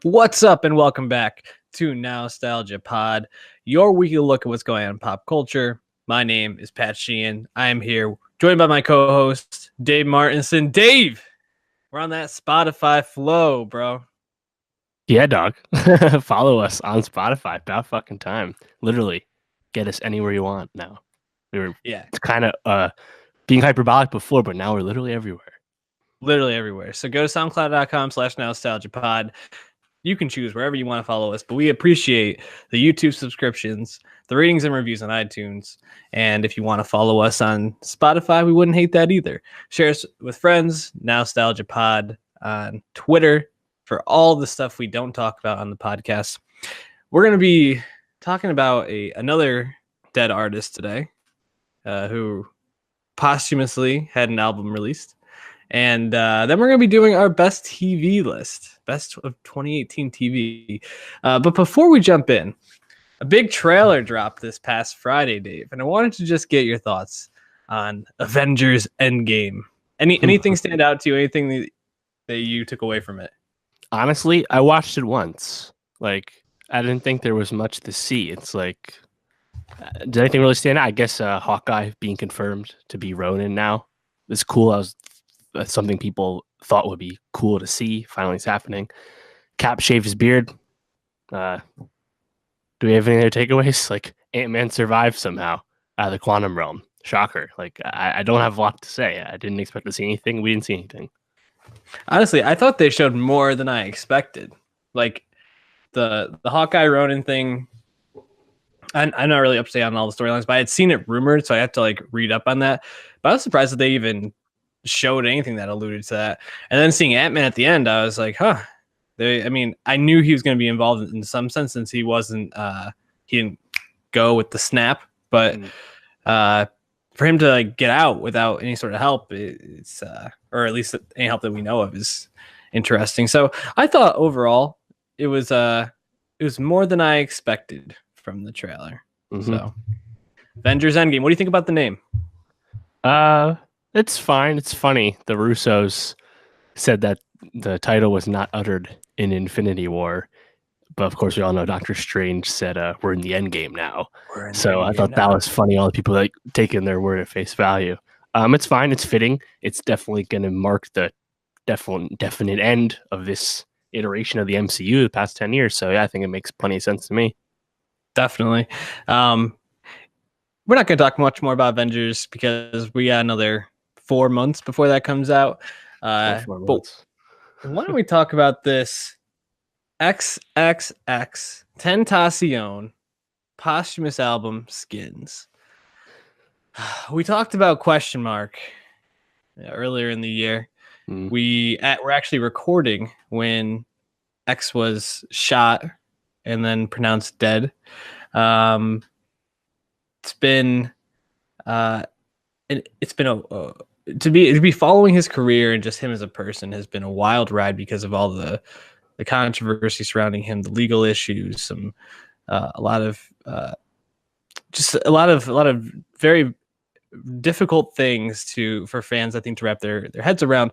What's up, and welcome back to Nowstalgia Pod, your weekly look at what's going on in pop culture. My name is Pat Sheehan. I am here, joined by my co-host, Dave Martinson. Dave, we're on that Spotify flow, bro. Yeah, dog. Follow us on Spotify. About fucking time. Literally, get us anywhere you want now. We were kind of being hyperbolic before, but now we're literally everywhere. Literally everywhere. So go to soundcloud.com/nostalgiapod. You can choose wherever you want to follow us, but we appreciate the YouTube subscriptions, the ratings and reviews on iTunes. And if you want to follow us on Spotify, we wouldn't hate that either. Share us with friends, Nowstalgia Pod on Twitter for all the stuff we don't talk about on the podcast. We're going to be talking about another dead artist today who posthumously had an album released. And then we're going to be doing our best TV list, best of 2018 TV. But before we jump in, a big trailer dropped this past Friday, Dave, and I wanted to just get your thoughts on Avengers Endgame. Anything stand out to you? Anything that you took away from it? Honestly, I watched it once. Like, I didn't think there was much to see. It's like, did anything really stand out? I guess Hawkeye being confirmed to be Ronin now is cool. That's something people thought would be cool to see. Finally, it's happening. Cap shaved his beard. Do we have any other takeaways? Like, Ant-Man survived somehow out of the quantum realm. Shocker. Like, I don't have a lot to say. I didn't expect to see anything. We didn't see anything. Honestly, I thought they showed more than I expected. Like, the Hawkeye Ronin thing, I'm not really up to date on all the storylines, but I had seen it rumored, so I had to like read up on that. But I was surprised that they even showed anything that alluded to that. And then seeing Ant-Man at the end, I was like, huh. I knew he was going to be involved in some sense since he didn't go with the snap, but for him to like get out without any sort of help, it's or at least any help that we know of, is interesting. So I thought overall it was more than I expected from the trailer. So Avengers Endgame. What do you think about the name? It's fine. It's funny. The Russos said that the title was not uttered in Infinity War, but of course we all know Doctor Strange said we're in the end game now. So I thought that was funny. All the people like taking their word at face value. It's fine. It's fitting. It's definitely going to mark the definite end of this iteration of the MCU the past 10 years. So yeah, I think it makes plenty of sense to me. Definitely. We're not going to talk much more about Avengers because we got another 4 months before that comes out. But why don't we talk about this XXXTentacion posthumous album, Skins? We talked about Question Mark earlier in the year. We're actually recording when X was shot and then pronounced dead. It's been to be following his career and just him as a person has been a wild ride because of all the controversy surrounding him, the legal issues, a lot of very difficult things for fans, I think, to wrap their heads around.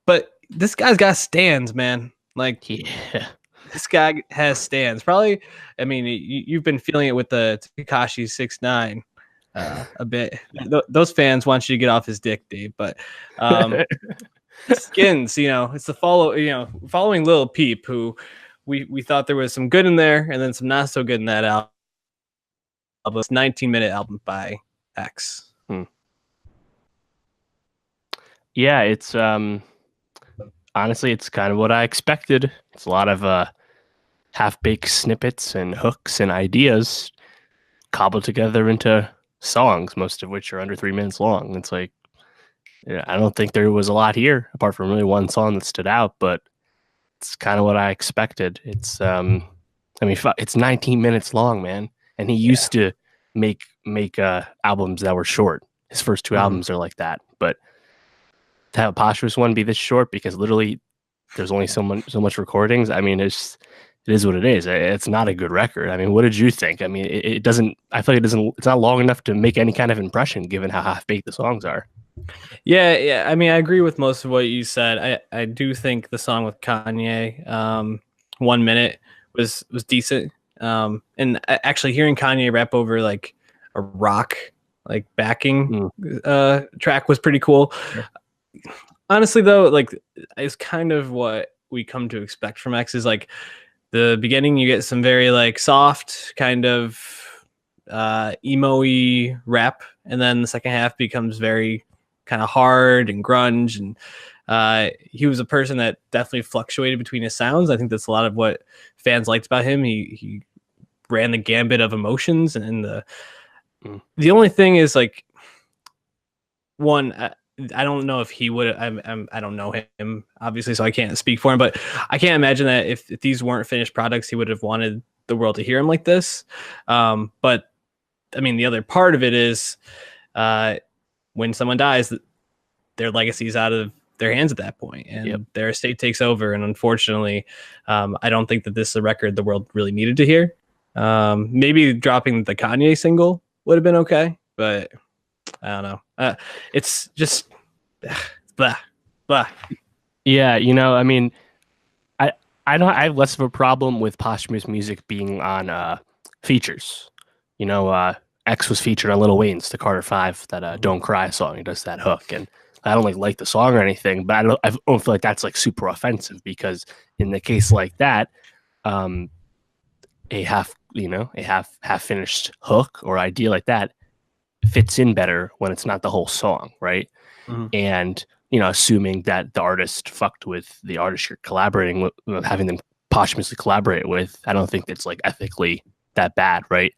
But this guy's got stands, man. Like, yeah. This guy has stands. Probably, I mean, you've been feeling it with the Tekashi 6ix9ine a bit. Those fans want you to get off his dick, Dave. But Skins, it's the following Lil Peep, who we thought there was some good in there, and then some not so good in that album. It's a 19-minute album by X. Yeah, it's honestly, it's kind of what I expected. It's a lot of half-baked snippets and hooks and ideas cobbled together into songs, most of which are under 3 minutes long. It's like, I don't think there was a lot here apart from really one song that stood out, but it's kind of what I expected. It's it's 19 minutes long, man, and he used to make albums that were short. His first 2 albums are like that, but to have a posthumous one be this short because literally there's only so much recordings. I mean, it is what it is. It's not a good record. I mean, what did you think? I mean, it doesn't. I feel like it's not long enough to make any kind of impression given how half-baked the songs are. Yeah. I mean, I agree with most of what you said. I do think the song with Kanye 1 minute was decent. And actually hearing Kanye rap over like a rock like backing track was pretty cool. Honestly though, like it's kind of what we come to expect from X. Is like the beginning you get some very like soft kind of emo-y rap, and then the second half becomes very kind of hard and grunge. And he was a person that definitely fluctuated between his sounds. I think that's a lot of what fans liked about him. He ran the gambit of emotions, and the only thing is like one. I don't know if he would. I don't know him obviously, so I can't speak for him. But I can't imagine that if these weren't finished products, he would have wanted the world to hear him like this. But I mean, the other part of it is when someone dies, their legacy is out of their hands at that point, and their estate takes over. And unfortunately, I don't think that this is a record the world really needed to hear. Maybe dropping the Kanye single would have been okay, but I don't know. It's just blah, blah. Yeah, you know, I mean, I have less of a problem with posthumous music being on features. You know, X was featured on Lil Wayne's "The Carter 5," that "Don't Cry" song. He does that hook, and I don't like the song or anything, but I don't feel like that's like super offensive, because in the case like that, a half finished hook or idea like that fits in better when it's not the whole song, right? And you know, assuming that the artist fucked with the artist you're collaborating with, having them posthumously collaborate with, I don't think it's like ethically that bad, right?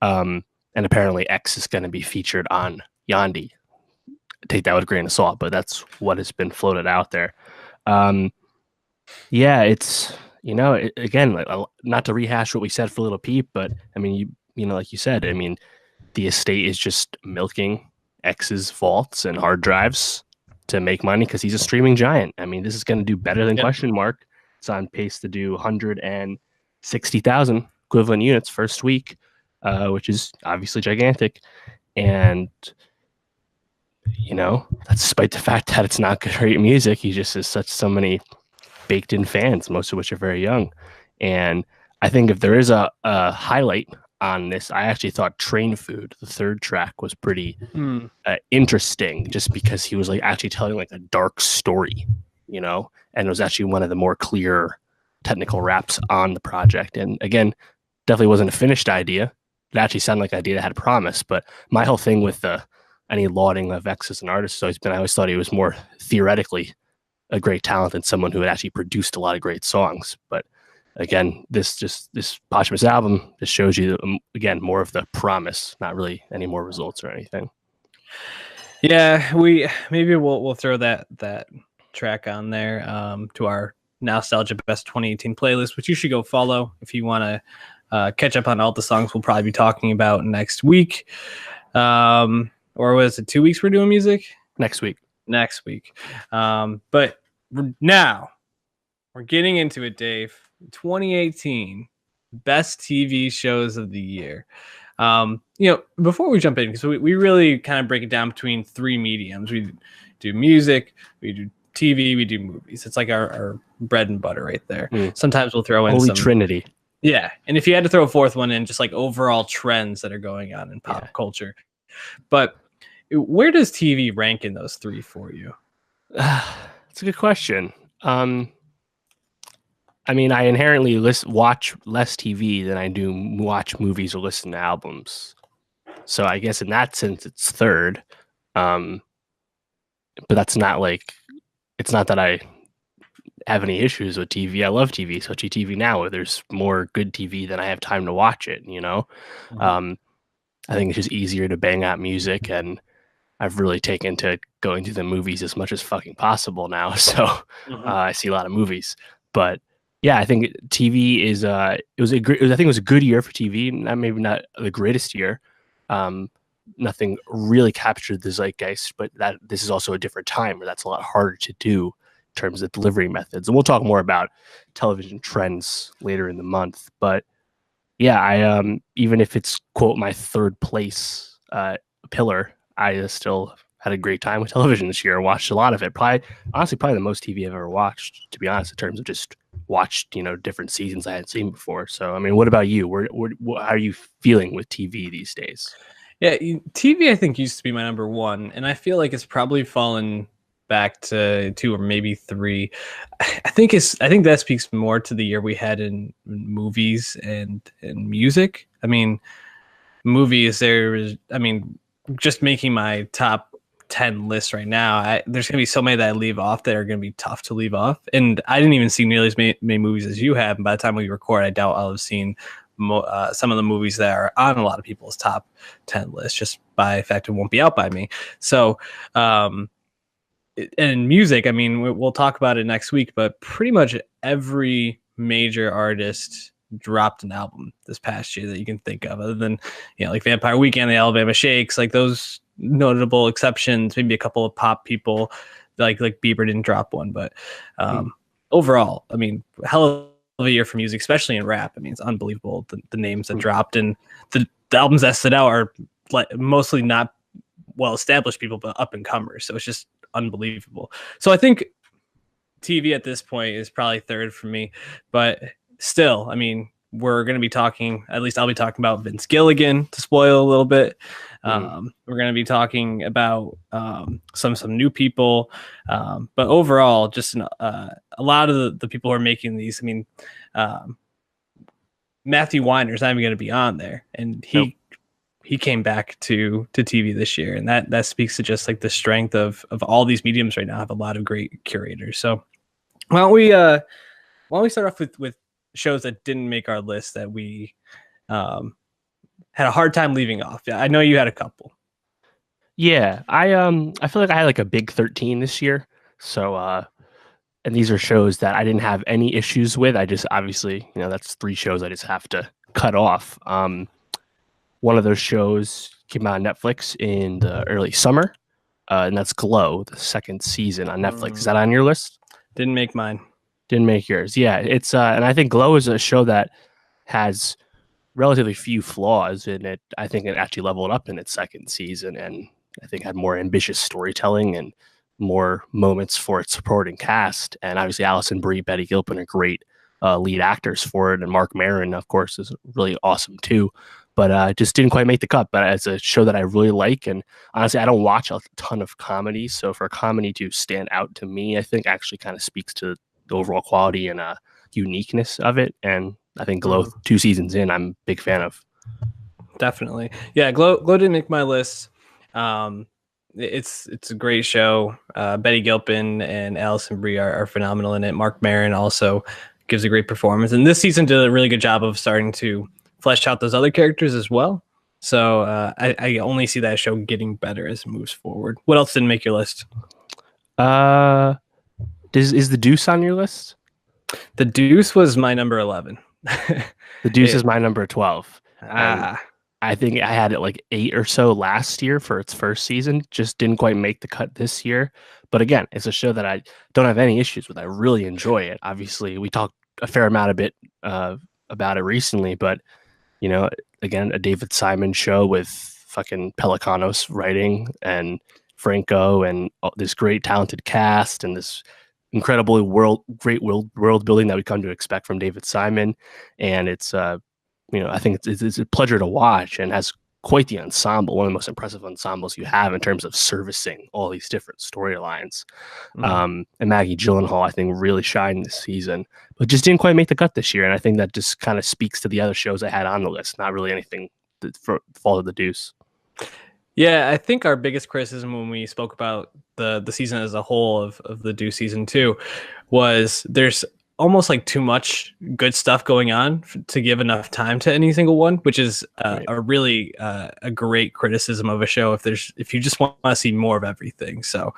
And apparently X is going to be featured on Yandi. Take that with a grain of salt, but that's what has been floated out there. Yeah, it's, you know, again, like, not to rehash what we said for Little Peep, but I mean, you know, like you said, I mean, the estate is just milking X's vaults and hard drives to make money because he's a streaming giant. I mean, this is going to do better than Question Mark. It's on pace to do 160,000 equivalent units first week, which is obviously gigantic. And, you know, that's despite the fact that it's not great music. He just has so many baked in fans, most of which are very young. And I think if there is a highlight on this, I actually thought Train Food, the third track, was pretty interesting, just because he was like actually telling like a dark story, you know, and it was actually one of the more clear technical raps on the project. And again, definitely wasn't a finished idea. It actually sounded like an idea that had promise. But my whole thing with any lauding of X as an artist has always been, I always thought he was more theoretically a great talent than someone who had actually produced a lot of great songs. But again, this posthumous album just shows you, again, more of the promise, not really any more results or anything. Yeah, maybe we'll throw that track on there to our Nowstalgia Best 2018 playlist, which you should go follow if you want to catch up on all the songs we'll probably be talking about next week. Or was it 2 weeks we're doing music? Next week. But now we're getting into it, Dave. 2018 best TV shows of the year. You know, before we jump in, because we really kind of break it down between three mediums. We do music, we do TV, we do movies. It's like our bread and butter right there. Sometimes we'll throw in Holy some Trinity. Yeah, and if you had to throw a fourth one in, just like overall trends that are going on in pop culture. But where does TV rank in those three for you? That's a good question. I mean, I inherently watch less TV than I do watch movies or listen to albums. So I guess in that sense, it's third. But that's not like, it's not that I have any issues with TV. I love TV, especially TV now, where there's more good TV than I have time to watch it, you know? I think it's just easier to bang out music, and I've really taken to going to the movies as much as fucking possible now. So I see a lot of movies, but yeah, I think TV is I think it was a good year for TV. Maybe not the greatest year. Nothing really captured the zeitgeist, but that this is also a different time where that's a lot harder to do in terms of delivery methods. And we'll talk more about television trends later in the month. But yeah, I even if it's quote my third place pillar, I still had a great time with television this year. Watched a lot of it. Probably the most TV I've ever watched, to be honest, in terms of just watched, different seasons I hadn't seen before. So, I mean, what about you? How are you feeling with TV these days? Yeah, TV I think used to be my number one, and I feel like it's probably fallen back to two or maybe three. I think that speaks more to the year we had in movies and music. I mean, movies just making my top 10 list right now, there's gonna be so many that I leave off that are gonna be tough to leave off, and I didn't even see nearly as many movies as you have. And by the time we record, I doubt I'll have seen some of the movies that are on a lot of people's top 10 lists, just by the fact it won't be out by me. So and music, I mean, we'll talk about it next week, but pretty much every major artist dropped an album this past year that you can think of, other than, like Vampire Weekend, the Alabama Shakes, like those notable exceptions, maybe a couple of pop people like Bieber didn't drop one, but overall, I mean, hell of a year for music, especially in rap. I mean, it's unbelievable the names that dropped, and the albums that stood out are mostly not well established people, but up and comers. So it's just unbelievable. So I think TV at this point is probably third for me, but still, I mean, we're going to be talking, at least I'll be talking about Vince Gilligan to spoil a little bit. We're going to be talking about some new people, but overall, just a lot of the people who are making these. I mean, Matthew Weiner's not even going to be on there, and he came back to TV this year, and that speaks to just like the strength of all these mediums right now. Have a lot of great curators. So why don't we start off with shows that didn't make our list that we had a hard time leaving off. Yeah, I know you had a couple. Yeah, I feel like I had like a big 13 this year. So and these are shows that I didn't have any issues with. I just obviously, that's 3 shows I just have to cut off. One of those shows came out on Netflix in the early summer, and that's Glow, the 2nd season on Netflix. Is that on your list? Didn't make mine. Didn't make yours. Yeah, it's and I think Glow is a show that has relatively few flaws in it. I think it actually leveled up in its 2nd season, and I think had more ambitious storytelling and more moments for its supporting cast. And obviously Alison Brie, Betty Gilpin are great lead actors for it, and Mark Maron, of course, is really awesome too. But just didn't quite make the cut. But it's a show that I really like, and honestly, I don't watch a ton of comedy, so for a comedy to stand out to me, I think actually kind of speaks to the overall quality and uniqueness of it. And I think Glow 2 seasons in, I'm a big fan of. Definitely, yeah. Glow didn't make my list. It's a great show. Betty Gilpin and Alison Brie are phenomenal in it. Mark Maron also gives a great performance, and this season did a really good job of starting to flesh out those other characters as well. So I only see that show getting better as it moves forward. What else didn't make your list? Is The Deuce on your list? The Deuce was my number 11. The Deuce is my number 12. I think I had it like 8 or so last year for its first season. Just didn't quite make the cut this year. But again, it's a show that I don't have any issues with. I really enjoy it. Obviously, we talked a fair amount about it recently, but again, a David Simon show with fucking Pelicanos writing and Franco and this great talented cast and this incredibly great world building that we come to expect from David Simon. And it's I think it's a pleasure to watch, and has quite the ensemble, one of the most impressive ensembles you have in terms of servicing all these different storylines. And Maggie Gyllenhaal, I think, really shined this season, but just didn't quite make the cut this year. And I think that just kind of speaks to the other shows I had on the list. Not really anything for Fall of the Deuce. Yeah, I think our biggest criticism when we spoke about the season as a whole of the Deuce season 2 was there's almost like too much good stuff going on to give enough time to any single one, which is a really a great criticism of a show if you just want to see more of everything. So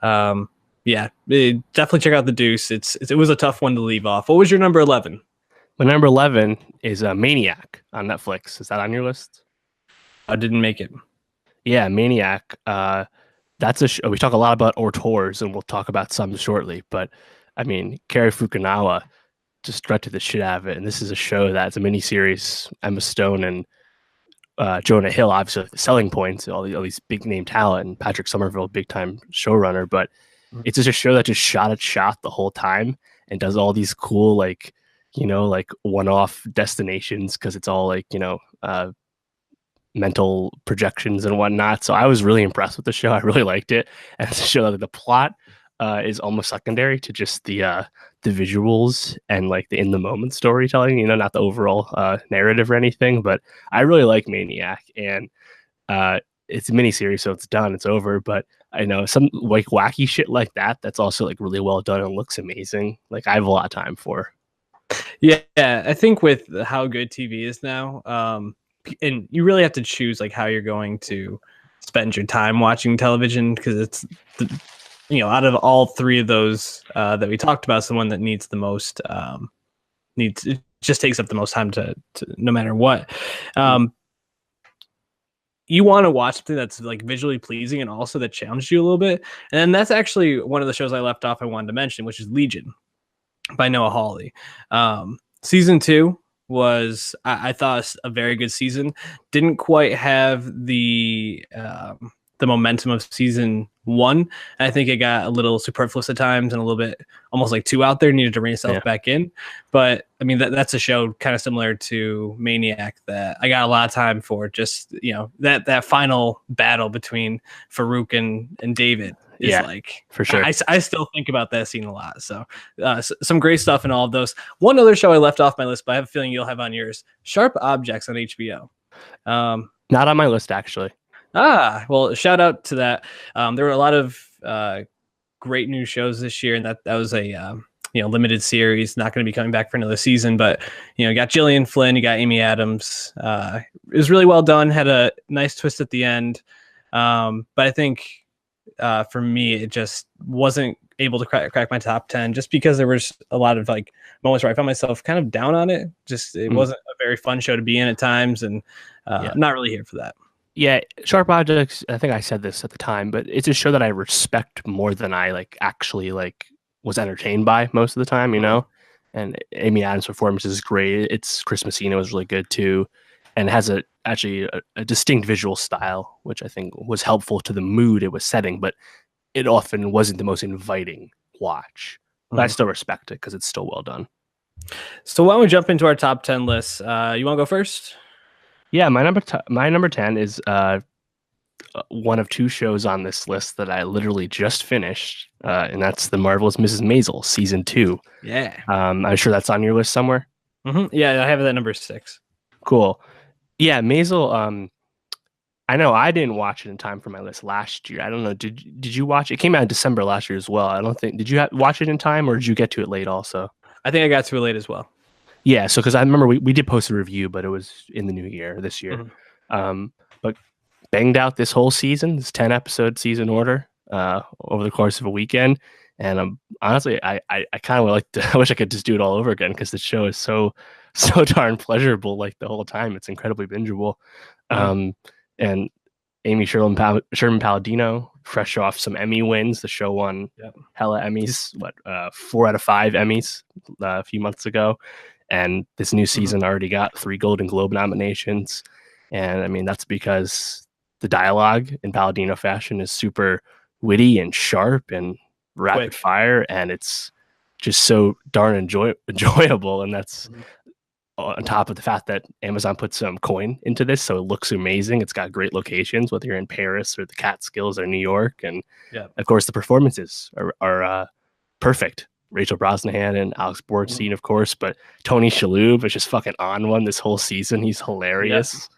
yeah, definitely check out The Deuce. It was a tough one to leave off. What was your number 11? My number 11 is Maniac on Netflix. Is that on your list? I didn't make it. Yeah, Maniac. That's a show. We talk a lot about auteurs, and we'll talk about some shortly, but I mean, Cary Fukunaga just directed the shit out of it. And this is a show that's a miniseries. Emma Stone and Jonah Hill, obviously, the selling points, all these big name talent, and Patrick Somerville, big time showrunner. But it's just a show that just shot the whole time. and does all these cool like like one-off destinations because it's all like mental projections and whatnot. So I was really impressed with the show. I really liked it, and it's a show that the plot is almost secondary to just the visuals and like the in the moment storytelling. Not the overall narrative or anything. But I really like Maniac, and it's a miniseries, so it's done, it's over. But I know some like wacky shit like that. That's also like really well done and looks amazing. Like I have a lot of time for. Yeah, I think with how good TV is now, and you really have to choose like how you're going to spend your time watching television, because it's out of all three of those that we talked about, it's the one that needs the most it just takes up the most time to no matter what. You want to watch something that's like visually pleasing and also that challenges you a little bit, and that's actually one of the shows I left off I wanted to mention, which is Legion by Noah Hawley. Season 2 was I thought a very good season. Didn't quite have the momentum of season 1. I think it got a little superfluous at times and a little bit almost like too out there, needed to rein itself back in. But I mean that's a show kind of similar to Maniac that I got a lot of time for. Just that final battle between Farouk and David is like, for sure. I still think about that scene a lot. So some great stuff in all of those. One other show I left off my list, but I have a feeling you'll have on yours: Sharp Objects on HBO. Not on my list, actually. Well, shout out to that. There were a lot of great new shows this year, and that was a limited series, not going to be coming back for another season. But you got Gillian Flynn, you got Amy Adams. It was really well done, had a nice twist at the end. But I think for me, it just wasn't able to crack my top 10, just because there was a lot of like moments where I found myself kind of down on it. Just it wasn't a very fun show to be in at times, and I'm not really here for that. Yeah, Sharp Objects, I think I said this at the time, but it's a show that I respect more than I like actually like was entertained by most of the time, And Amy Adams' performance is great. It's Chris Messina was really good too, and it has actually a distinct visual style, which I think was helpful to the mood it was setting, but it often wasn't the most inviting watch. But I still respect it because it's still well done. So why don't we jump into our top 10 lists? You want to go first? Yeah, my number 10 is one of 2 shows on this list that I literally just finished, and that's The Marvelous Mrs. Maisel, season 2. Yeah. I'm sure that's on your list somewhere. Yeah, I have it at number 6. Cool. Yeah, Maisel. I know I didn't watch it in time for my list last year. I don't know. Did you watch it? It came out in December last year as well. I don't think. Did you watch it in time, or did you get to it late also? I think I got to it late as well. Yeah, so because I remember we did post a review, but it was in the new year, this year. But banged out this whole season, this 10-episode season order over the course of a weekend. And honestly, I kind of like to, I wish I could just do it all over again, because the show is so darn pleasurable like the whole time. It's incredibly bingeable. And Amy Sherman Palladino, fresh off some Emmy wins. The show won hella Emmys, 4 out of 5 Emmys a few months ago. And this new season already got 3 Golden Globe nominations. And I mean, that's because the dialogue in Palladino fashion is super witty and sharp and rapid fire. And it's just so darn enjoyable. And that's on top of the fact that Amazon put some coin into this. So it looks amazing. It's got great locations, whether you're in Paris or the Catskills or New York. And of course, the performances are perfect. Rachel Brosnahan and Alex Borstein, of course, but Tony Shalhoub is just fucking on one this whole season. He's hilarious.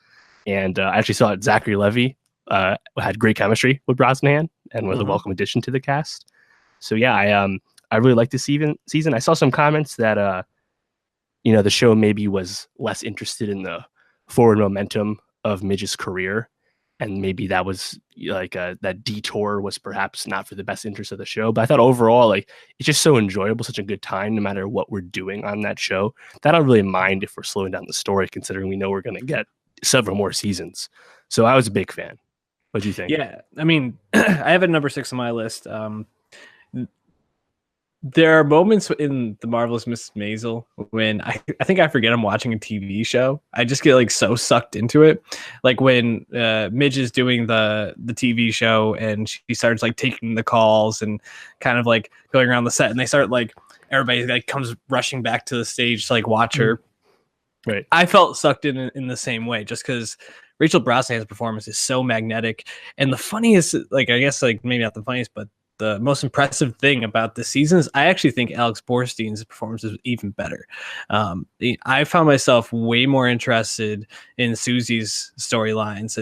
And I actually saw it. Zachary Levi had great chemistry with Brosnahan and was a welcome addition to the cast. So yeah, I really liked this season. I saw some comments that the show maybe was less interested in the forward momentum of Midge's career, and maybe that was like that detour was perhaps not for the best interest of the show. But I thought overall, like, it's just so enjoyable, such a good time, no matter what we're doing on that show, that I don't really mind if we're slowing down the story, considering we know we're going to get several more seasons. So I was a big fan. What do you think? Yeah, I mean, I have it number 6 on my list. There are moments in The Marvelous Mrs. Maisel when I think I forget I'm watching a TV show. I just get like so sucked into it. Like when Midge is doing the TV show and she starts like taking the calls and kind of like going around the set, and they start like everybody like comes rushing back to the stage to like watch her. Right. I felt sucked in the same way, just because Rachel Brosnahan's performance is so magnetic. And the funniest, like, I guess, like, maybe not the funniest, but the most impressive thing about this season is I actually think Alex Borstein's performance is even better. I found myself way more interested in Susie's storylines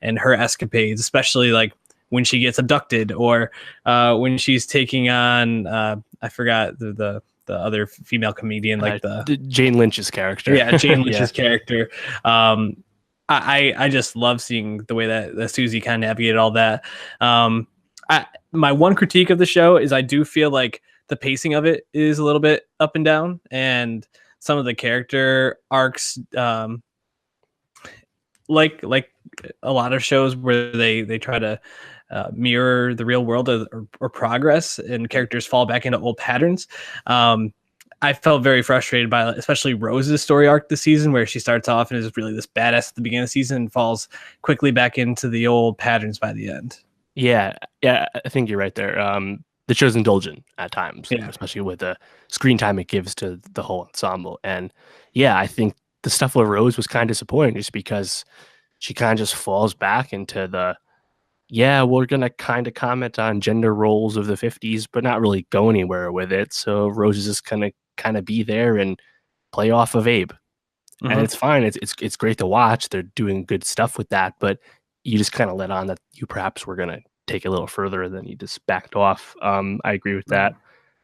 and her escapades, especially like when she gets abducted, or when she's taking on, I forgot the other female comedian, like the Jane Lynch's character. Yeah, Jane Lynch's character. I just love seeing the way that Susie kind of navigated all that. My one critique of the show is I do feel like the pacing of it is a little bit up and down, and some of the character arcs, like a lot of shows where they try to mirror the real world or progress, and characters fall back into old patterns. I felt very frustrated by, especially Rose's story arc this season, where she starts off and is really this badass at the beginning of the season and falls quickly back into the old patterns by the end. Yeah, I think you're right there. The show's indulgent at times, especially with the screen time it gives to the whole ensemble. And yeah, I think the stuff with Rose was kind of disappointing, just because she kind of just falls back into we're going to kind of comment on gender roles of the 50s, but not really go anywhere with it. So Rose is just going to kind of be there and play off of Abe. And it's fine. It's great to watch. They're doing good stuff with that, but you just kind of let on that you perhaps were going to take a little further, and then you just backed off. I agree with that.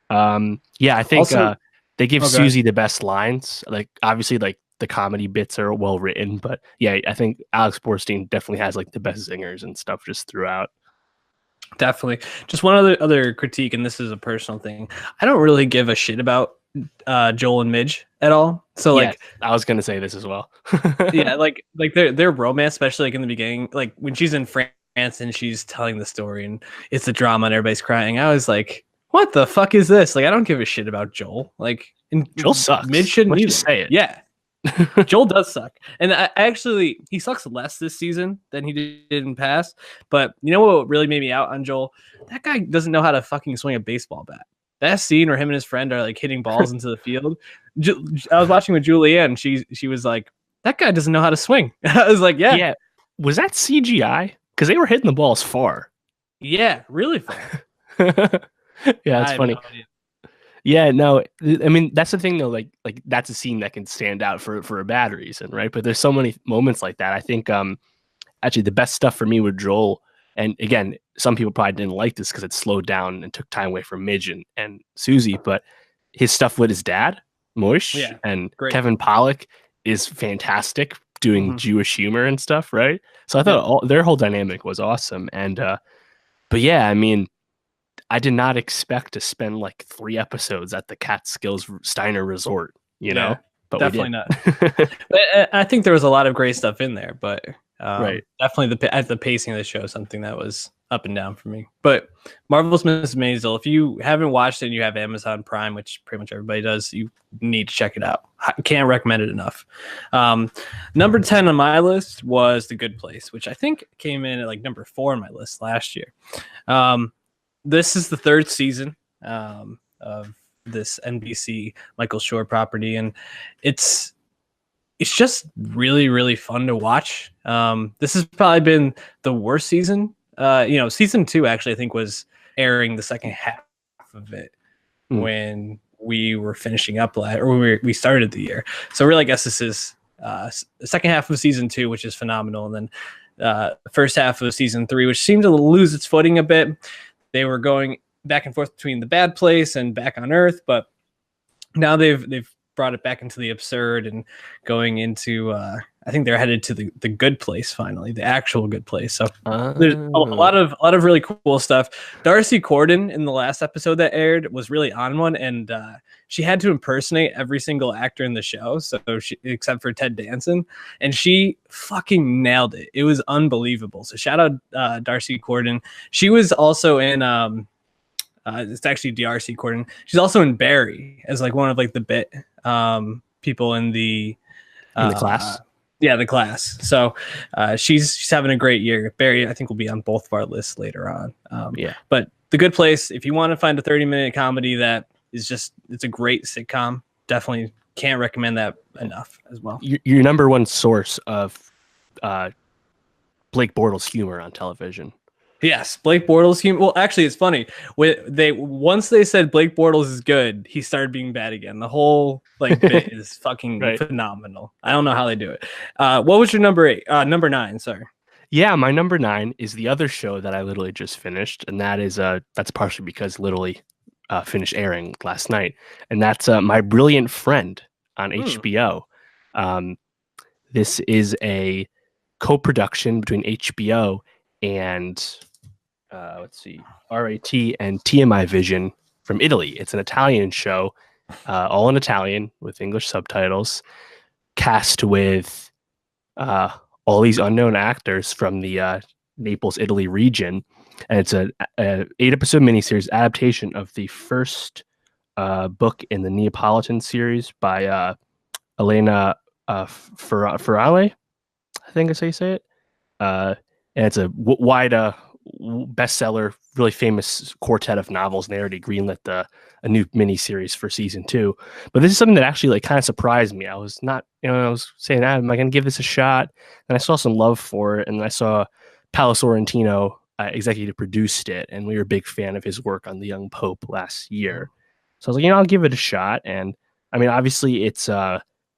I think also, they give Susie the best lines. Like, obviously, like, the comedy bits are well written, but yeah, I think Alex Borstein definitely has like the best zingers and stuff just throughout. Definitely. Just one other critique, and this is a personal thing. I don't really give a shit about Joel and Midge at all. So like, I was gonna say this as well. Yeah, like their romance, especially like in the beginning, like when she's in France and she's telling the story and it's a drama and everybody's crying. I was like, what the fuck is this? Like, I don't give a shit about Joel. Like, Joel sucks. Midge shouldn't either. Say it. Yeah. Joel does suck, and he sucks less this season than he did in past. But you know what really made me out on Joel? That guy doesn't know how to fucking swing a baseball bat. That scene where him and his friend are like hitting balls into the field. I was watching with Julianne. She was like, that guy doesn't know how to swing. I was like, yeah. Was that CGI? Because they were hitting the balls far. Yeah, really far. Yeah, it's funny. Yeah, no, I mean, that's the thing though, like that's a scene that can stand out for a bad reason, right? But there's so many moments like that. I think actually the best stuff for me with Joel, and again, some people probably didn't like this because it slowed down and took time away from Midge and Susie, but his stuff with his dad, Mush, and great. Kevin Pollak is fantastic doing Jewish humor and stuff, right? So I thought their whole dynamic was awesome. And but yeah, I mean, I did not expect to spend like 3 episodes at the Catskills Steiner Resort, you know? But definitely not. But I think there was a lot of great stuff in there, but definitely the pacing of the show is something that was up and down for me. But Marvelous Mrs. Maisel, if you haven't watched it and you have Amazon Prime, which pretty much everybody does, you need to check it out. I can't recommend it enough. Number 10 on my list was The Good Place, which I think came in at like number 4 on my list last year. This is the 3rd season of this NBC Michael Schur property, and it's just really, really fun to watch. This has probably been the worst season. Season 2 actually I think was airing the second half of it when we were finishing up we started the year. So really, I guess this is the second half of season 2, which is phenomenal, and then the first half of season 3, which seemed to lose its footing a bit. They were going back and forth between the bad place and back on Earth, but now they've brought it back into the absurd and going into I think they're headed to the good place finally, the actual good place. So there's a lot of really cool stuff. Darcy Corden in the last episode that aired was really on one, and she had to impersonate every single actor in the show, so except for Ted Danson, and she fucking nailed it. It was unbelievable. So shout out Darcy Corden. She was also in it's actually DRC Corden. She's also in Barry as like one of like the bit people in the class. Yeah, the class. So she's having a great year. Barry, I think, will be on both of our lists later on. But The Good Place, if you want to find a 30-minute comedy that it's a great sitcom. Definitely can't recommend that enough as well. Your number one source of Blake Bortles humor on television. Yes, Blake Bortles humor. Well, actually, it's funny. Once they said Blake Bortles is good, he started being bad again. The whole bit is fucking phenomenal. I don't know how they do it. What was your number 9? Sorry. Yeah, my number 9 is the other show that I literally just finished, and that is that's partially because literally finished airing last night, and that's My Brilliant Friend on HBO. This is a co-production between HBO and let's see, RAT and TMI Vision from Italy. It's an Italian show, all in Italian with English subtitles, cast with all these unknown actors from the Naples, Italy region. And it's a 8-episode miniseries adaptation of the first book in the Neapolitan series by Elena Ferrale, I think is how you say it. And it's a wide bestseller, really famous quartet of novels, and they already greenlit a new miniseries for season 2. But this is something that actually kind of surprised me. I was not, I was saying, am I going to give this a shot? And I saw some love for it, and I saw Paolo Sorrentino executive produced it, and we were a big fan of his work on The Young Pope last year. So I was like, I'll give it a shot. And I mean, obviously, it's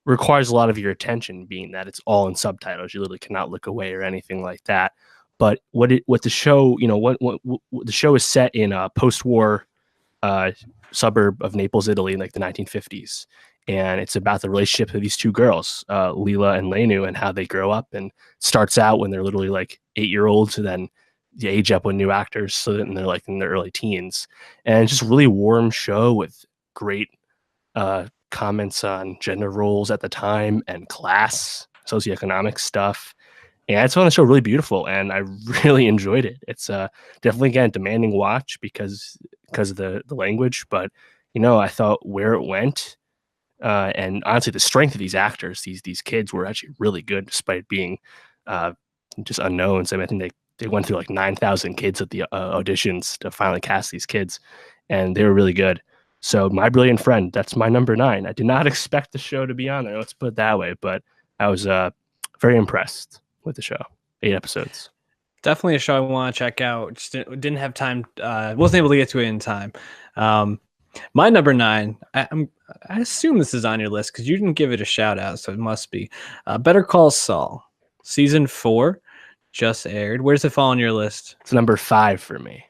requires a lot of your attention, being that it's all in subtitles. You literally cannot look away or anything like that. But what the show, what the show is set in a post-war suburb of Naples, Italy, in the 1950s, and it's about the relationship of these two girls, Lila and Lenu, and how they grow up. And starts out when they're literally 8-year-olds, and then they age up with new actors, so then they're in their early teens. And it's just a really warm show with great comments on gender roles at the time and class, socioeconomic stuff. And I just found the show really beautiful, and I really enjoyed it. It's definitely, again, a demanding watch because of the language, but I thought where it went, and honestly, the strength of these actors, these kids were actually really good despite being just unknowns. I mean, I think they went through 9,000 kids at the auditions to finally cast these kids, and they were really good. So My Brilliant Friend, that's my number 9. I did not expect the show to be on there, let's put it that way, but I was very impressed with the show. 8 episodes. Definitely a show I want to check out. Just didn't have time. Wasn't able to get to it in time. My number 9, I assume this is on your list because you didn't give it a shout out, so it must be. Better Call Saul, season 4 just aired. Where's it fall on your list? It's number 5 for me.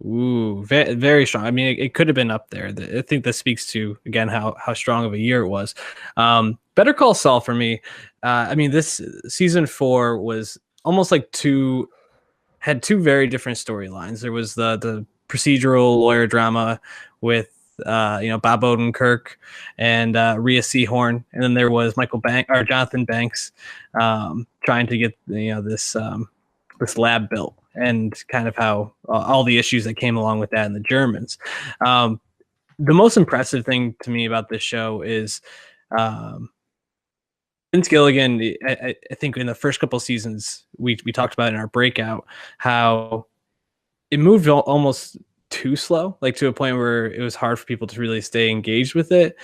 Ooh, very, very strong. I mean, it could have been up there. I think this speaks to, again, how strong of a year it was. Better Call Saul for me. I mean, this season 4 was almost had two very different storylines. There was the procedural lawyer drama with Bob Odenkirk and Rhea Seehorn, and then there was Jonathan Banks trying to get this lab built, and kind of how all the issues that came along with that, and the Germans. The most impressive thing to me about this show is Vince Gilligan. I think in the first couple seasons we talked about in our breakout how it moved almost too slow, to a point where it was hard for people to really stay engaged with it,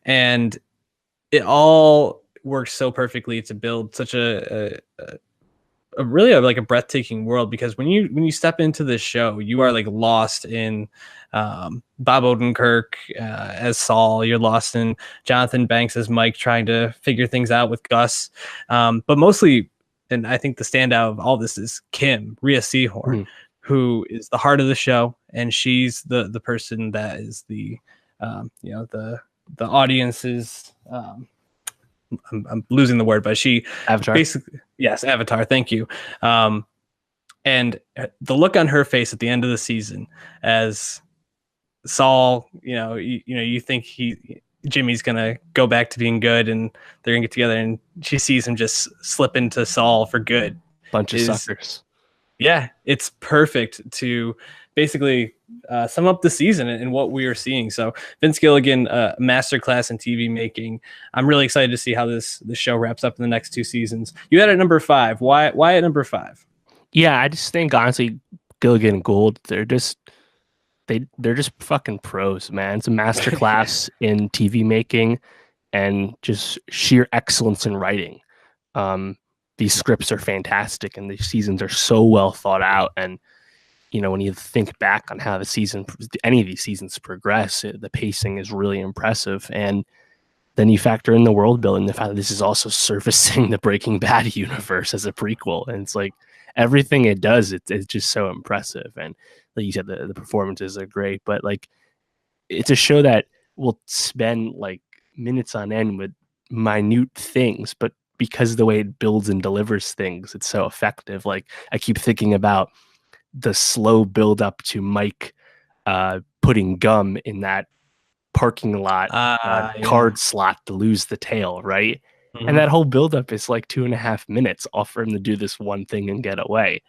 and it all works so perfectly to build such a really a breathtaking world, because when you step into this show, you are lost in Bob Odenkirk as Saul. You're lost in Jonathan Banks as Mike, trying to figure things out with Gus. But mostly, and I think the standout of all this is Kim, Rhea Seehorn, who is the heart of the show, and she's the person that is the audience's. I'm losing the word, but she Avatar. Basically, yes, Avatar. Thank you. And the look on her face at the end of the season as Saul, you think Jimmy's gonna go back to being good, and they're gonna get together, and she sees him just slip into Saul for good. Bunch of suckers. Yeah, it's perfect to basically sum up the season and what we are seeing. So Vince Gilligan, masterclass in TV making. I'm really excited to see how this show wraps up in the next 2 seasons. You had it at number 5. Why at number 5? Yeah, I just think honestly, Gilligan and Gould, they're just they're just fucking pros, man. It's a masterclass in TV making and just sheer excellence in writing. Um, these scripts are fantastic, and these seasons are so well thought out. And when you think back on how any of these seasons progress, the pacing is really impressive. And then you factor in the world building, the fact that this is also surfacing the Breaking Bad universe as a prequel, and it's like everything it does, it's just so impressive. And like you said, the performances are great, but like it's a show that will spend like minutes on end with minute things, but because of the way it builds and delivers things, it's so effective. Like I keep thinking about the slow build up to Mike putting gum in that parking lot card slot to lose the tail, right? Mm-hmm. And that whole buildup is like 2.5 minutes off for him to do this one thing and get away.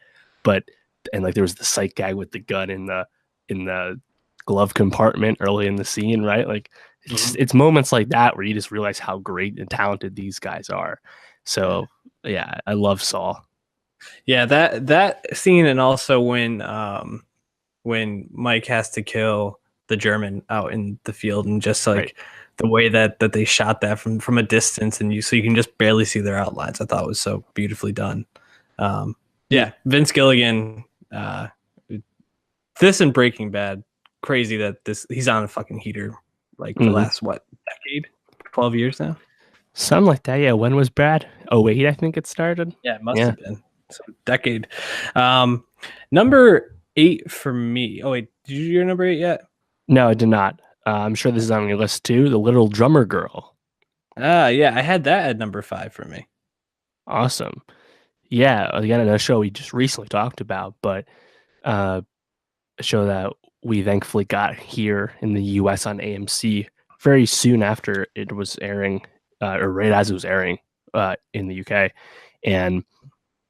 And like there was the sight gag with the gun in the glove compartment early in the scene, right? Like it's moments like that where you just realize how great and talented these guys are. So yeah, I love Saul. Yeah, that scene, and also when Mike has to kill the German out in the field, and just like the way that they shot that from a distance, and you can just barely see their outlines, I thought was so beautifully done. Vince Gilligan, this and Breaking Bad, crazy that he's on a fucking heater like the last decade, 12 years now, something like that. Yeah, when was Brad? 08, I think it started. Yeah, it must have been some decade. Number 8 for me. Oh wait, did you do your number 8 yet? No, I did not. I'm sure this is on your list too. The Little Drummer Girl. Yeah, I had that at number 5 for me. Awesome. Yeah, again, another show we just recently talked about, but a show that we thankfully got here in the U.S. on AMC very soon after it was airing, or right as it was airing in the UK. And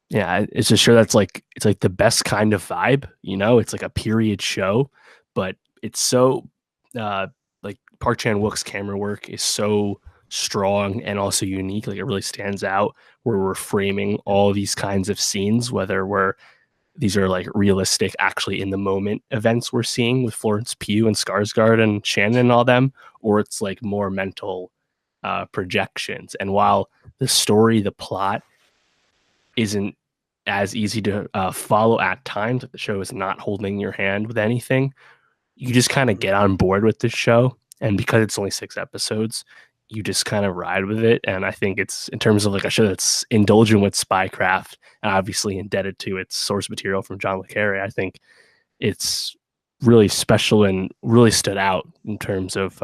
yeah, it's a show that's like, it's like the best kind of vibe, it's like a period show, but it's so like Park Chan-wook's camera work is so strong and also unique. Like it really stands out where we're framing all these kinds of scenes, whether these are like realistic, actually in the moment events we're seeing with Florence Pugh and Skarsgård and Shannon and all them, or it's like more mental projections. And while the story, the plot isn't as easy to follow at times, like the show is not holding your hand with anything, you just kind of get on board with this show. And because it's only 6 episodes, you just kind of ride with it. And I think it's, in terms of like a show that's indulgent with spycraft and obviously indebted to its source material from John le Carré, I think it's really special and really stood out in terms of,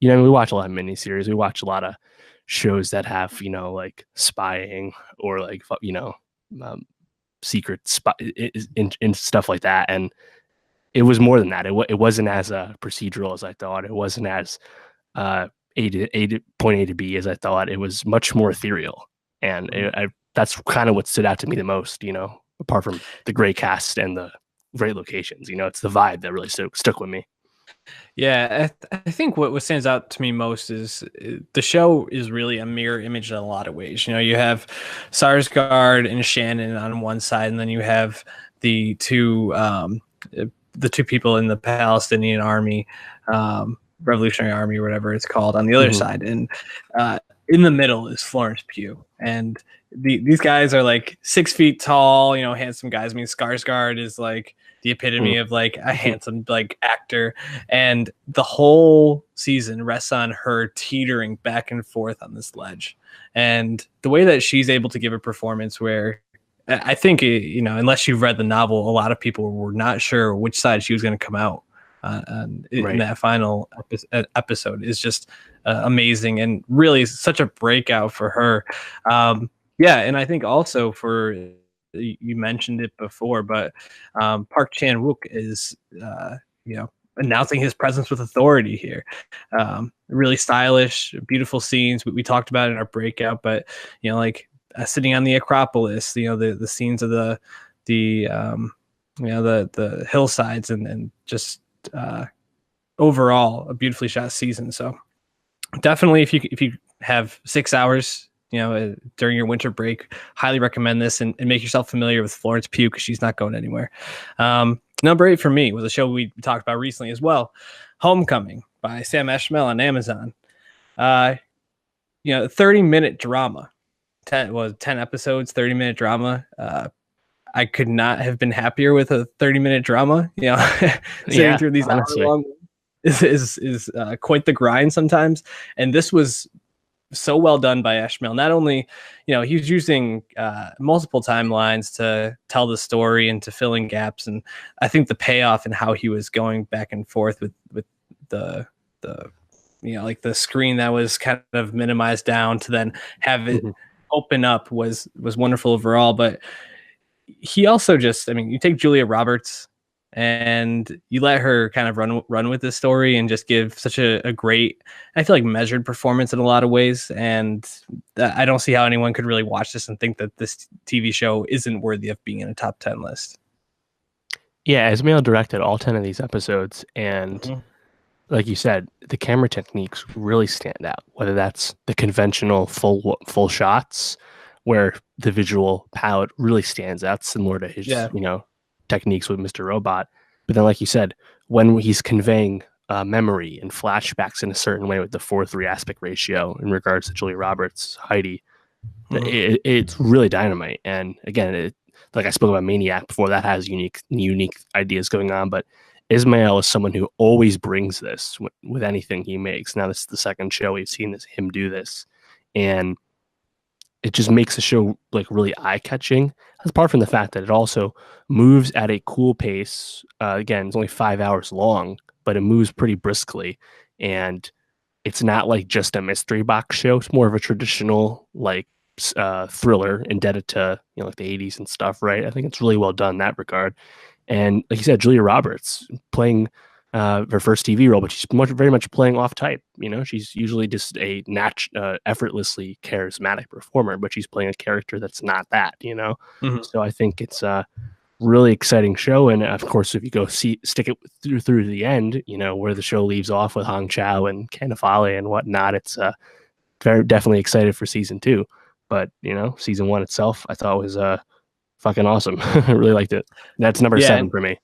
we watch a lot of miniseries. We watch a lot of shows that have, like spying or like, secret spy in stuff like that. And it was more than that. It wasn't as procedural as I thought. It wasn't as point A to B as I thought. It was much more ethereal, and that's kind of what stood out to me the most. Apart from the great cast and the great locations, it's the vibe that really stuck with me. Yeah, I think what stands out to me most is the show is really a mirror image in a lot of ways. You have Skarsgård and Shannon on one side, and then you have the two people in the Palestinian army, Revolutionary Army, or whatever it's called, on the other side. And in the middle is Florence Pugh. And these guys are like 6 feet tall, handsome guys. I mean, Skarsgård is like the epitome of like a handsome like actor. And the whole season rests on her teetering back and forth on this ledge. And the way that she's able to give a performance where I think, unless you've read the novel, a lot of people were not sure which side she was going to come out in that final episode is just amazing, and really such a breakout for her. And I think also you mentioned it before, but Park Chan-wook is, announcing his presence with authority here. Really stylish, beautiful scenes. We talked about it in our breakout, but like sitting on the Acropolis, the scenes of the hillsides, and just overall a beautifully shot season. So definitely, if you have 6 hours, during your winter break, highly recommend this, and make yourself familiar with Florence Pugh, because she's not going anywhere. Number 8 for me was a show we talked about recently as well, Homecoming by Sam Esmail on Amazon. 30-minute drama. 10 episodes, 30-minute drama. I could not have been happier with a 30-minute drama. Sitting through these hour-long is quite the grind sometimes. And this was so well done by Esmail. Not only, he was using multiple timelines to tell the story and to fill in gaps, and I think the payoff and how he was going back and forth with the like the screen that was kind of minimized down to then have it open up was wonderful overall. But he also just, you take Julia Roberts and you let her kind of run with this story and just give such a great, I feel like, measured performance in a lot of ways. And I don't see how anyone could really watch this and think that this TV show isn't worthy of being in a top 10 list. Yeah, Esmail directed all 10 of these episodes, and like you said, the camera techniques really stand out, whether that's the conventional full shots where the visual palette really stands out, similar to his techniques with Mr. Robot. But then, like you said, when he's conveying memory and flashbacks in a certain way with the 4:3 aspect ratio in regards to Julia Roberts, Heidi, it's really dynamite. And again, like I spoke about Maniac before, that has unique ideas going on. But Esmail is someone who always brings this with anything he makes. Now this is the second show we've seen him do this, and it just makes the show like really eye-catching. Apart from the fact that it also moves at a cool pace. Again, it's only 5 hours long, but it moves pretty briskly, and it's not like just a mystery box show. It's more of a traditional like thriller indebted to like the 80s and stuff, right? I think it's really well done in that regard. And like you said, Julia Roberts playing her first TV role, but she's very much playing off type. She's usually just a effortlessly charismatic performer, but she's playing a character that's not that. So I think it's a really exciting show. And of course, if you go stick it through to the end, where the show leaves off with Hong Chow and Ken Afale and whatnot, it's very definitely excited for season 2. But season 1 itself, I thought was fucking awesome. I really liked it. That's number 7 for me.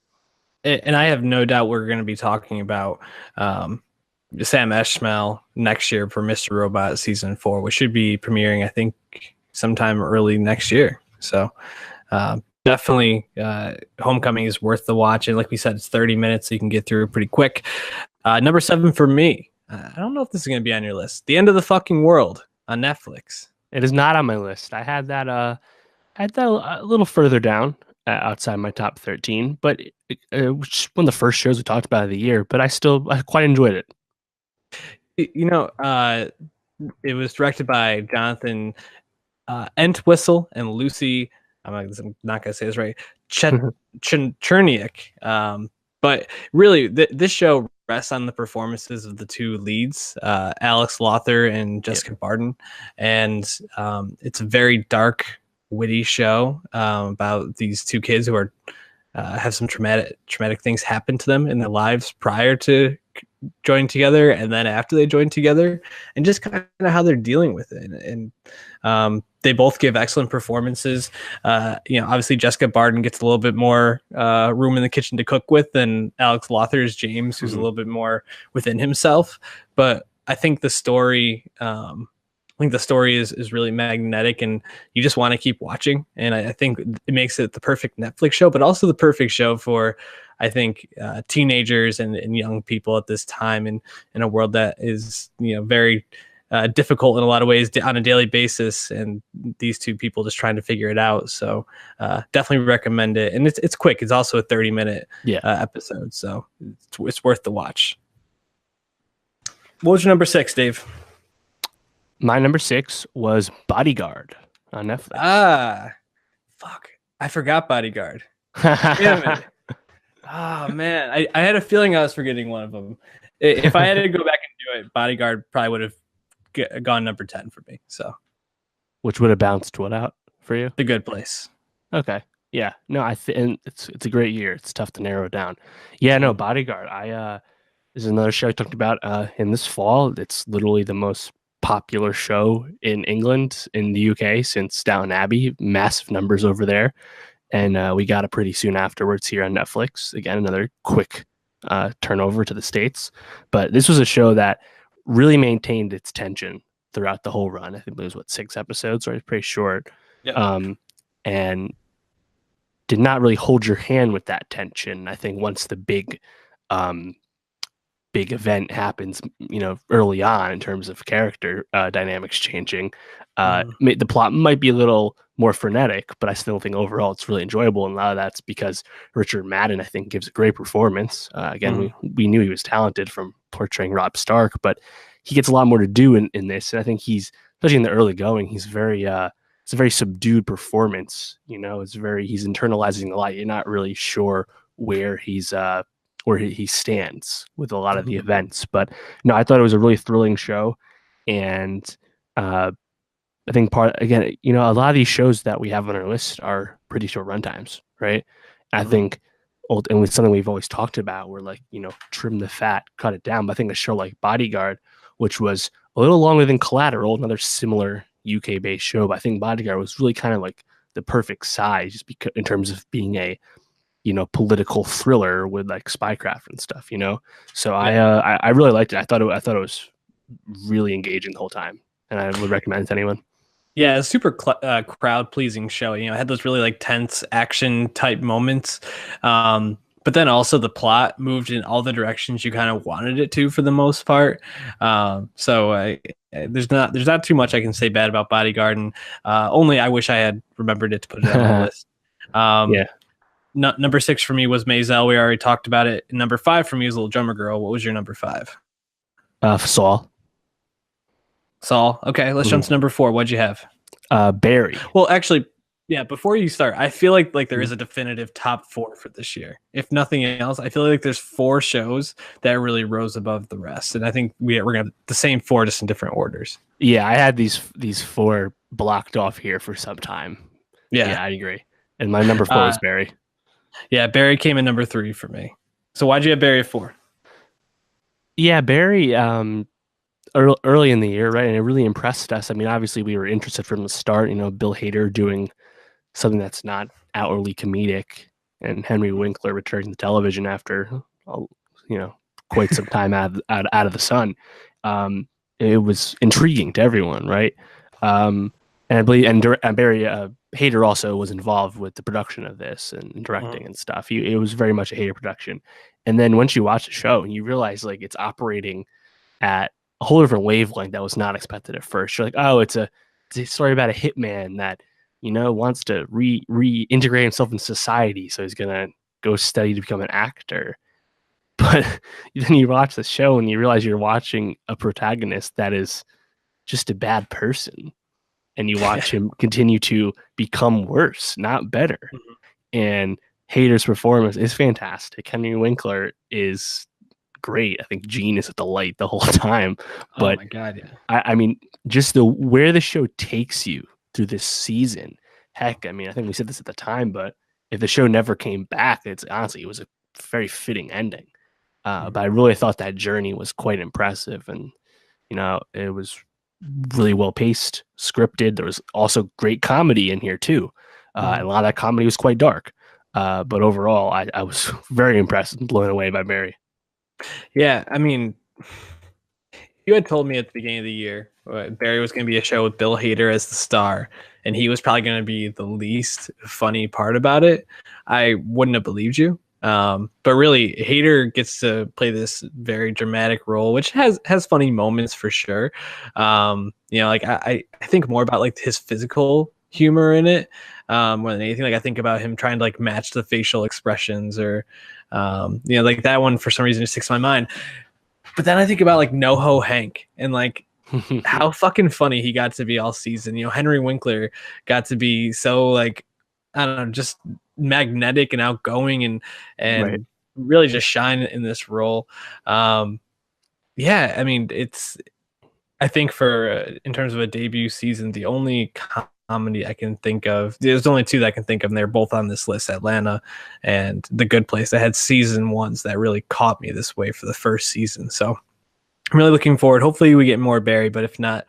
And I have no doubt we're going to be talking about Sam Esmail next year for Mr. Robot season 4, which should be premiering, I think, sometime early next year. So definitely Homecoming is worth the watch. And like we said, it's 30 minutes, so you can get through pretty quick. Number 7 for me. I don't know if this is going to be on your list. The End of the Fucking World on Netflix. It is not on my list. I had that a little further down outside my top 13, but it was one of the first shows we talked about of the year, but I quite enjoyed it. It was directed by Jonathan Entwistle and Lucy, I'm not going to say this right, Cherniak. But really, this show rests on the performances of the two leads, Alex Lothar and Jessica Barden. And it's a very dark, witty show about these two kids who are have some traumatic things happen to them in their lives prior to joining together and then after they join together, and just kind of how they're dealing with it. And they both give excellent performances. Obviously Jessica Barden gets a little bit more room in the kitchen to cook with than Alex Lothar's James, who's a little bit more within himself. But I think the story, is really magnetic, and you just want to keep watching. And I think it makes it the perfect Netflix show, but also the perfect show for, I think, teenagers and young people at this time in a world that is, very difficult in a lot of ways on a daily basis. And these two people just trying to figure it out. So definitely recommend it. And it's quick. It's also a 30-minute episode. So it's worth the watch. What was your number 6, Dave? My number 6 was Bodyguard on Netflix. Fuck. I forgot Bodyguard. Damn it. Oh, man. I had a feeling I was forgetting one of them. If I had to go back and do it, Bodyguard probably would have gone number 10 for me. So, which would have bounced what out for you? The Good Place. Okay. Yeah. No, and it's a great year. It's tough to narrow down. Yeah, no, Bodyguard. This is another show I talked about in this fall. It's literally the most popular show in England, in the UK, since Downton Abbey. Massive numbers over there. and we got it pretty soon afterwards here on Netflix. Again, another quick turnover to the States. But this was a show that really maintained its tension throughout the whole run. I think it was, 6 episodes, so it's pretty short. Yeah. And did not really hold your hand with that tension. I think once the big event happens, early on in terms of character dynamics changing, the plot might be a little more frenetic, but I still think overall it's really enjoyable. And a lot of that's because Richard Madden, I think, gives a great performance. Again, we knew he was talented from portraying Robb Stark, but he gets a lot more to do in this. And I think he's, especially in the early going, he's very it's a very subdued performance. He's internalizing the light. You're not really sure where where he stands with a lot of the events. But no, I thought it was a really thrilling show. And I think a lot of these shows that we have on our list are pretty short runtimes, right? I think, and with something we've always talked about, we're like, trim the fat, cut it down. But I think a show like Bodyguard, which was a little longer than Collateral, another similar UK-based show, but I think Bodyguard was really kind of like the perfect size, just because in terms of being a political thriller with like spycraft and stuff. So yeah. I really liked it. I thought it was really engaging the whole time, and I would recommend it to anyone. Yeah, a super crowd pleasing show. It had those really like tense action type moments. But then also the plot moved in all the directions you kind of wanted it to for the most part. So there's not too much I can say bad about Bodyguard, and only I wish I had remembered it to put it on the list. Yeah. Number 6 for me was Maisel. We already talked about it. Number 5 for me was Little Drummer Girl. What was your number 5? Saul. Saul. Okay, let's jump to number 4. What'd you have? Barry. Well, actually, yeah, before you start, I feel like there is a definitive top 4 for this year. If nothing else, I feel like there's 4 shows that really rose above the rest. And I think we're going to have the same 4, just in different orders. Yeah, I had these 4 blocked off here for some time. Yeah, I agree. And my number 4 was Barry. Yeah, Barry came in number 3 for me. So why'd you have Barry at 4? Yeah, Barry, early in the year, right? And it really impressed us. I mean, obviously we were interested from the start, Bill Hader doing something that's not outwardly comedic, and Henry Winkler returning to television after, quite some time out of the sun. It was intriguing to everyone, right? And I believe, and Barry Hader also was involved with the production of this and directing and stuff. It was very much a Hader production. And then once you watch the show and you realize like it's operating at a whole different wavelength that was not expected at first. You're like, oh, it's a story about a hitman that, wants to reintegrate himself in society. So he's going to go study to become an actor. But then you watch the show and you realize you're watching a protagonist that is just a bad person. And you watch him continue to become worse, not better. And Hader's performance is fantastic. Henry Winkler is great. I think Gene is at the light the whole time. But oh my God, yeah. I mean, just where the show takes you through this season. Heck, I mean, I think we said this at the time, but if the show never came back, it was a very fitting ending. But I really thought that journey was quite impressive, and it was really well paced, scripted. There was also great comedy in here too, and a lot of that comedy was quite dark. But overall, I was very impressed and blown away by Barry. Yeah, I mean, you had told me at the beginning of the year Barry was going to be a show with Bill Hader as the star, and he was probably going to be the least funny part about it. I wouldn't have believed you. But really, Hader gets to play this very dramatic role, which has funny moments for sure. Like I think more about like his physical humor in it more than anything. Like I think about him trying to like match the facial expressions, or like that one for some reason just sticks in my mind. But then I think about like NoHo Hank and like how fucking funny he got to be all season. Henry Winkler got to be so like, I don't know, just magnetic and outgoing and right. Really just shine in this role. Yeah, I mean, I think for in terms of a debut season, the only comedy I can think of, there's only 2 that I can think of, and they're both on this list: Atlanta and The Good Place. I had season 1s that really caught me this way for the first season. So I'm really looking forward. Hopefully we get more Barry, but if not,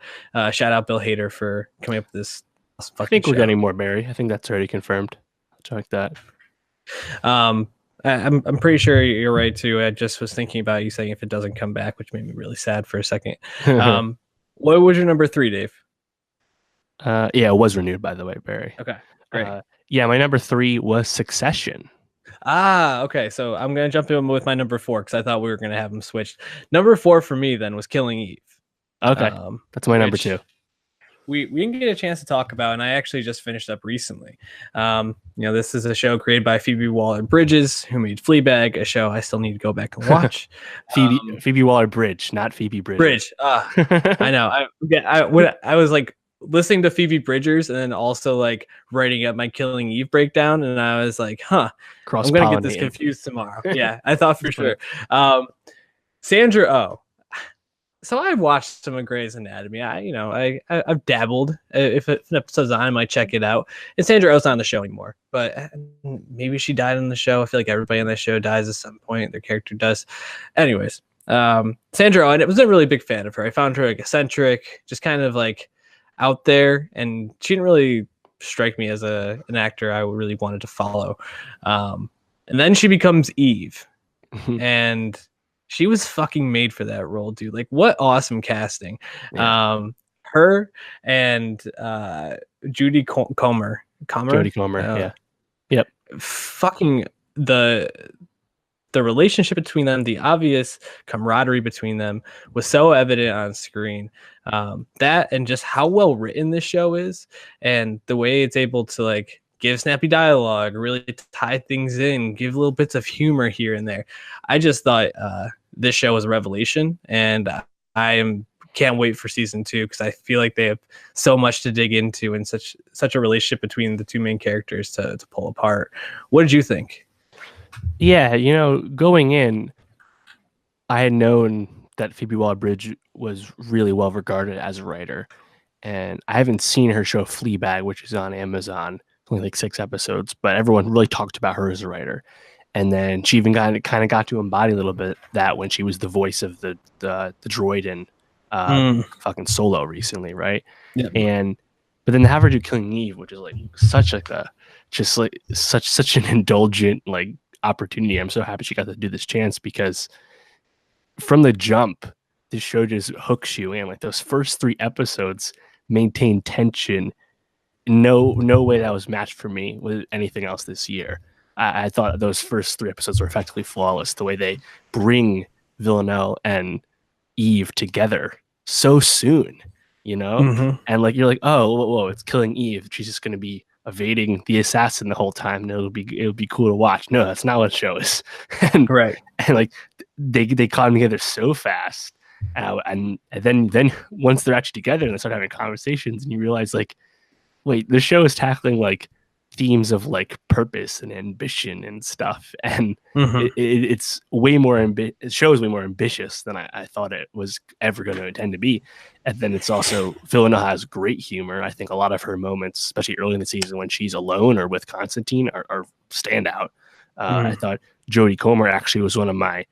shout out Bill Hader for coming up with this fucking I think we're show. getting more Barry. I think that's already confirmed. something like that. I'm pretty sure you're right too. I just was thinking about you saying if it doesn't come back, which made me really sad for a second. What was your number 3, Dave? Yeah, it was renewed, by the way, Barry. Okay, great. Yeah, my number 3 was Succession. Okay. So I'm gonna jump in with my number 4 because I thought we were gonna have them switched. Number 4 for me then was Killing Eve. Okay, that's my number 2. We didn't get a chance to talk about, and I actually just finished up recently. This is a show created by Phoebe Waller-Bridges, who made Fleabag, a show I still need to go back and watch. Phoebe Waller-Bridge, not Phoebe Bridges. I know. I was like listening to Phoebe Bridgers and then also like writing up my Killing Eve breakdown, and I was like, I'm gonna get this confused tomorrow. Yeah, I thought for sure. Sandra Oh. So I've watched some of Grey's Anatomy. I've dabbled. If an episode's on, I might check it out. And Sandra Oh's not on the show anymore, but maybe she died on the show. I feel like everybody on that show dies at some point. Their character does. Anyways, Sandra Oh, and I was a really big fan of her. I found her like eccentric, just kind of like out there, and she didn't really strike me as an actor I really wanted to follow. And then she becomes Eve, and she was fucking made for that role, dude. Like, what awesome casting. Yeah. Her and Jodie Comer. Jodie Comer, yeah. Yep. Fucking the relationship between them, the obvious camaraderie between them was so evident on screen. That and just how well written this show is, and the way it's able to like give snappy dialogue, really tie things in, give little bits of humor here and there. I just thought this show was a revelation, and can't wait for season 2 because I feel like they have so much to dig into and such a relationship between the two main characters to pull apart. What did you think? Yeah, going in, I had known that Phoebe Waller-Bridge was really well regarded as a writer, and I haven't seen her show Fleabag, which is on Amazon, only like 6 episodes, but everyone really talked about her as a writer. And then she even kind of got to embody a little bit that when she was the voice of the droid in fucking Solo recently, right? Yep. But then to have her do Killing Eve, which is like such an indulgent like opportunity. I'm so happy she got to do this chance, because from the jump, this show just hooks you in. Like those first 3 episodes maintain tension. No way that was matched for me with anything else this year. I thought those first 3 episodes were effectively flawless. The way they bring Villanelle and Eve together so soon, and like you're like, oh, whoa, it's Killing Eve. She's just going to be evading the assassin the whole time, and it'll be cool to watch. No, that's not what the show is. And right, and like they caught them together so fast, and then once they're actually together and they start having conversations, and you realize like, wait, the show is tackling like themes of like purpose and ambition and stuff, and it's way more it shows way more ambitious than I thought it was ever going to intend to be. And then it's also, Villanelle has great humor. I think a lot of her moments, especially early in the season when she's alone or with Constantine, are standout. I thought Jodie Comer actually was one of my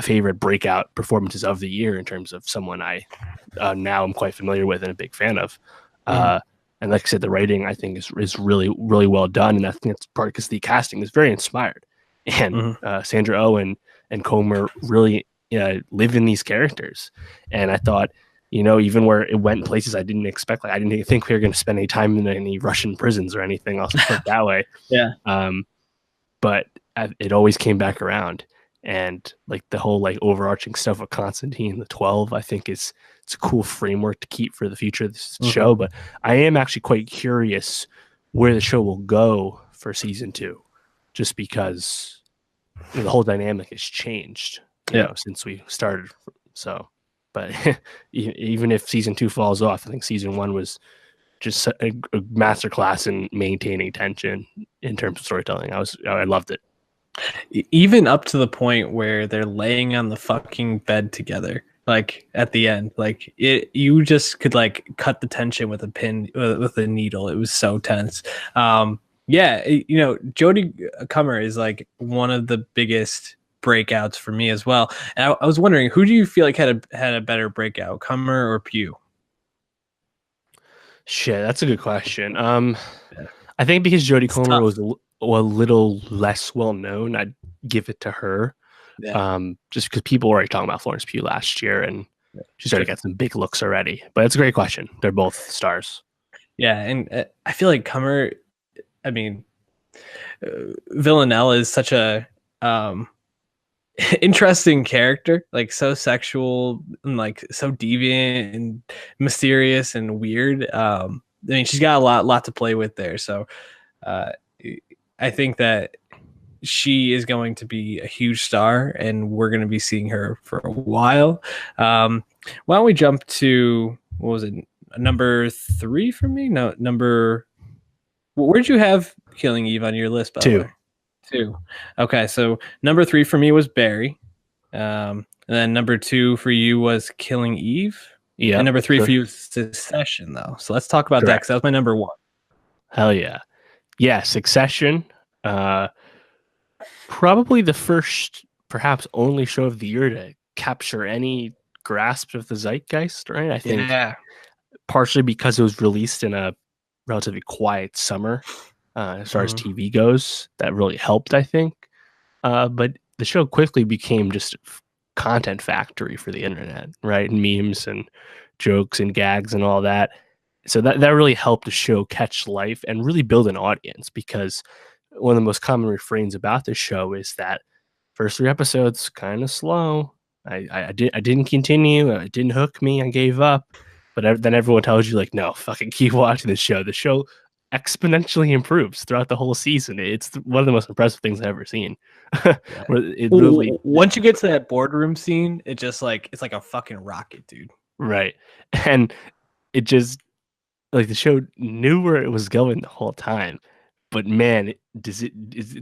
favorite breakout performances of the year in terms of someone I now am quite familiar with and a big fan of. And like I said, the writing I think is really, really well done, and I think that's part because the casting is very inspired. And Sandra Oh and Comer really live in these characters, and I thought, even where it went in places I didn't expect. Like I didn't think we were going to spend any time in any Russian prisons or anything else like that way. Yeah. But it always came back around, and like the whole like overarching stuff with Constantine, the 12, I think it's a cool framework to keep for the future of this show. But I am actually quite curious where the show will go for season 2, just because the whole dynamic has changed, since we started. So, but even if season 2 falls off, I think season 1 was just a masterclass in maintaining tension in terms of storytelling. I loved it. Even up to the point where they're laying on the fucking bed together. Like at the end, like you just could like cut the tension with a pin, with a needle. It was so tense. Jodie Comer is like one of the biggest breakouts for me as well. And I was wondering, who do you feel like had a better breakout, Comer or Pugh? Shit, that's a good question. I think because Jodie Comer was a little less well known, I'd give it to her. Yeah, Just because people were already talking about Florence Pugh last year, and she started to get some big looks already. But it's a great question. They're both stars. yeah, and I feel like Comer. I mean, Villanelle is such a interesting character, like so sexual and like so deviant and mysterious and weird. I mean, she's got a lot to play with there. So uh, I think that she is going to be a huge star, and we're going to be seeing her for a while. Why don't we jump to what was it, number 3 for me? No, number. Where'd you have Killing Eve on your list, by the 2. way? 2. Okay, so number 3 for me was Barry. And then number 2 for you was Killing Eve. Yeah. And number 3 for you was Succession, though. So let's talk about that, because that was my number 1. Hell yeah. Yeah, Succession. Probably the first, perhaps only show of the year to capture any grasp of the zeitgeist, right? I think partially because it was released in a relatively quiet summer, as far as TV goes, that really helped, I think. But the show quickly became just a content factory for the internet, right? And memes and jokes and gags and all that. So that really helped the show catch life and really build an audience, because one of the most common refrains about this show is that first 3 episodes kind of slow. I didn't continue. It didn't hook me. I gave up. But then everyone tells you, like, no, fucking keep watching the show. The show exponentially improves throughout the whole season. It's one of the most impressive things I've ever seen. It really, once you get to that boardroom scene, it just like it's like a fucking rocket, dude. Right. And it just, like, the show knew where it was going the whole time. But man, is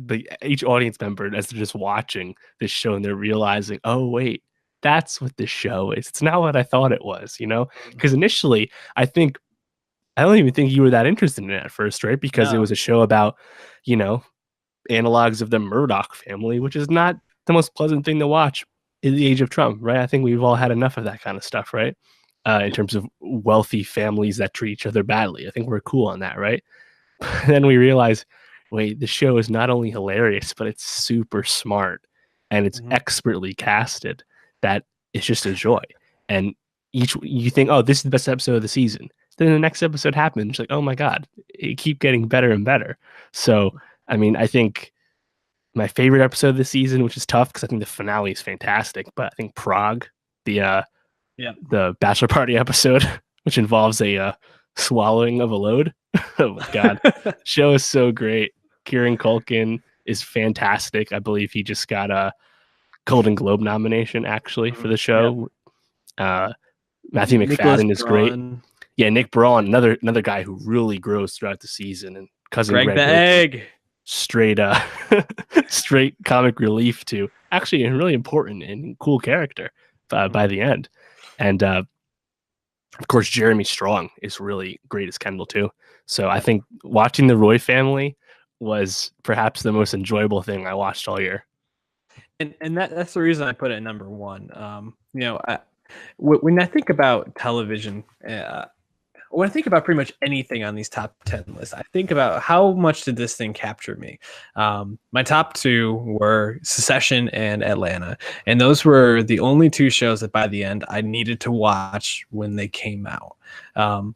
like each audience member, as they're just watching this show and they're realizing, oh wait, that's what this show is. It's not what I thought it was, you know? Because initially, I don't even think you were that interested in it at first, right? Because it was a show about, you know, analogs of the Murdoch family, which is not the most pleasant thing to watch in the age of Trump, right? I think we've all had enough of that kind of stuff, right? In terms of wealthy families that treat each other badly. I think we're cool on that, right? Then we realize, wait, the show is not only hilarious, but it's super smart and it's expertly casted, that it's just a joy. And you think, oh, this is the best episode of the season. Then the next episode happens. It's like, oh my God, it keep getting better and better. So, I mean, I think my favorite episode of the season, which is tough because I think the finale is fantastic, but I think Prague, the bachelor party episode, which involves a swallowing of a load. Oh my God, show is so great. Kieran Culkin is fantastic. I believe he just got a Golden Globe nomination actually for the show. Matthew McFadden is great. Yeah, Nick Braun, another guy who really grows throughout the season, and cousin Greg the Egg, straight straight comic relief to actually a really important and cool character by the end. And of course, Jeremy Strong is really great as Kendall too. So I think watching the Roy family was perhaps the most enjoyable thing I watched all year. And that's the reason I put it at number 1. You know, when I think about television, when I think about pretty much anything on these top 10 lists, I think about how much did this thing capture me. My top 2 were Succession and Atlanta, and those were the only 2 shows that by the end I needed to watch when they came out.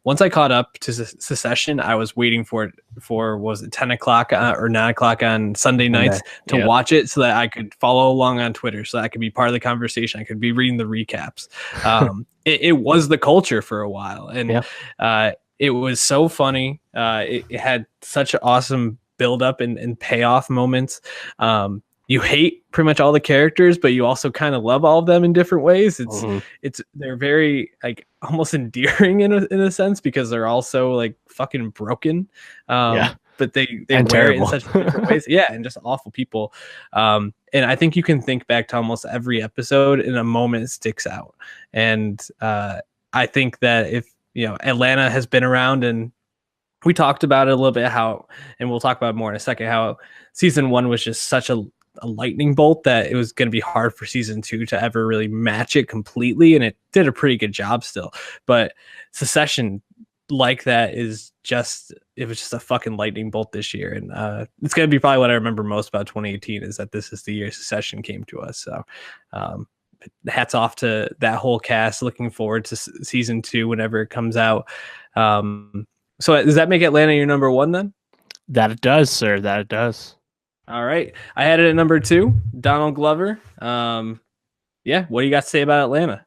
Once I caught up to Succession, I was waiting for it was it 10 o'clock or 9 o'clock on Sunday nights to watch it, so that I could follow along on Twitter, so that I could be part of the conversation. I could be reading the recaps. It was the culture for a while, and it was so funny. It had such awesome build up and payoff moments. You hate pretty much all the characters, but you also kind of love all of them in different ways. They're very like almost endearing in a sense, because they're also like fucking broken. But they wear terrible. It in such different ways. Yeah, and just awful people. And I think you can think back to almost every episode in a moment it sticks out. And I think that if, you know, Atlanta has been around, and we talked about it a little bit, how, and we'll talk about it more in a second, how season 1 was just such a lightning bolt that it was going to be hard for season 2 to ever really match it completely. And it did a pretty good job still. But Succession like that is just it was just a fucking lightning bolt this year, and it's gonna be probably what I remember most about 2018 is that this is the year Succession came to us. So hats off to that whole cast. Looking forward to season 2 whenever it comes out. So does that make Atlanta your number 1 then? That it does, sir. That it does. All right, I had it at number 2, Donald Glover. Yeah, what do you got to say about Atlanta?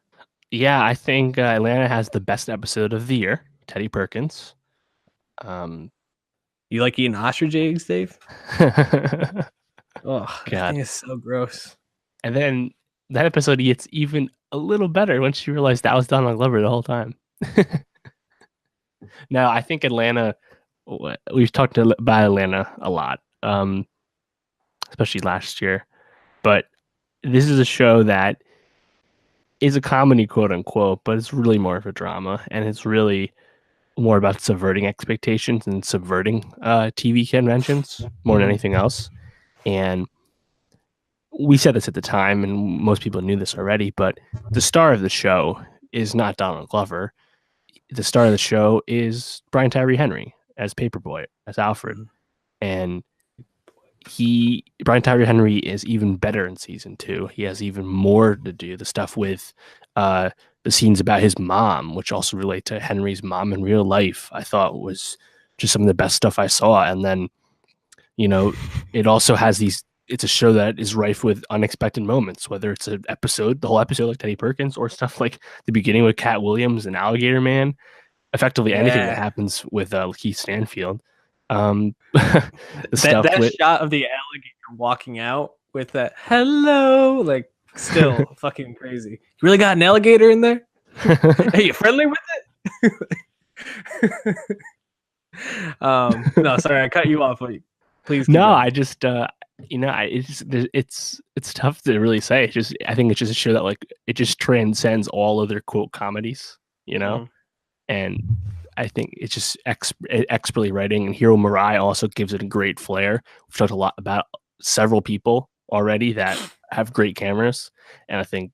Yeah, I think Atlanta has the best episode of the year, Teddy Perkins. You like eating ostrich eggs, Dave? Oh, that thing is so gross. And then that episode gets even a little better once you realize that was Donald Glover the whole time. Now, I think Atlanta, we've talked about Atlanta a lot, especially last year. But this is a show that is a comedy, quote unquote, but it's really more of a drama. And it's really more about subverting expectations and subverting TV conventions more than anything else. And we said this at the time, and most people knew this already, but the star of the show is not Donald Glover. The star of the show is Brian Tyree Henry as Paperboy, as Alfred. And Brian Tyree Henry is even better in season 2. He has even more to do. The stuff with the scenes about his mom, which also relate to Henry's mom in real life, I thought was just some of the best stuff I saw. And then, it also has it's a show that is rife with unexpected moments, whether it's the whole episode like Teddy Perkins, or stuff like the beginning with Cat Williams and Alligator Man. Effectively anything that happens with Keith Stanfield. That shot of the alligator walking out with that hello, like still fucking crazy. You really got an alligator in there? Are you friendly with it? No, sorry, I cut you off. Please. No, I just it's tough to really say. I think it's just a show that it just transcends all other quote comedies, and I think it's just expertly writing, and Hiro Murai also gives it a great flair. We've talked a lot about several people already that have great cameras, and I think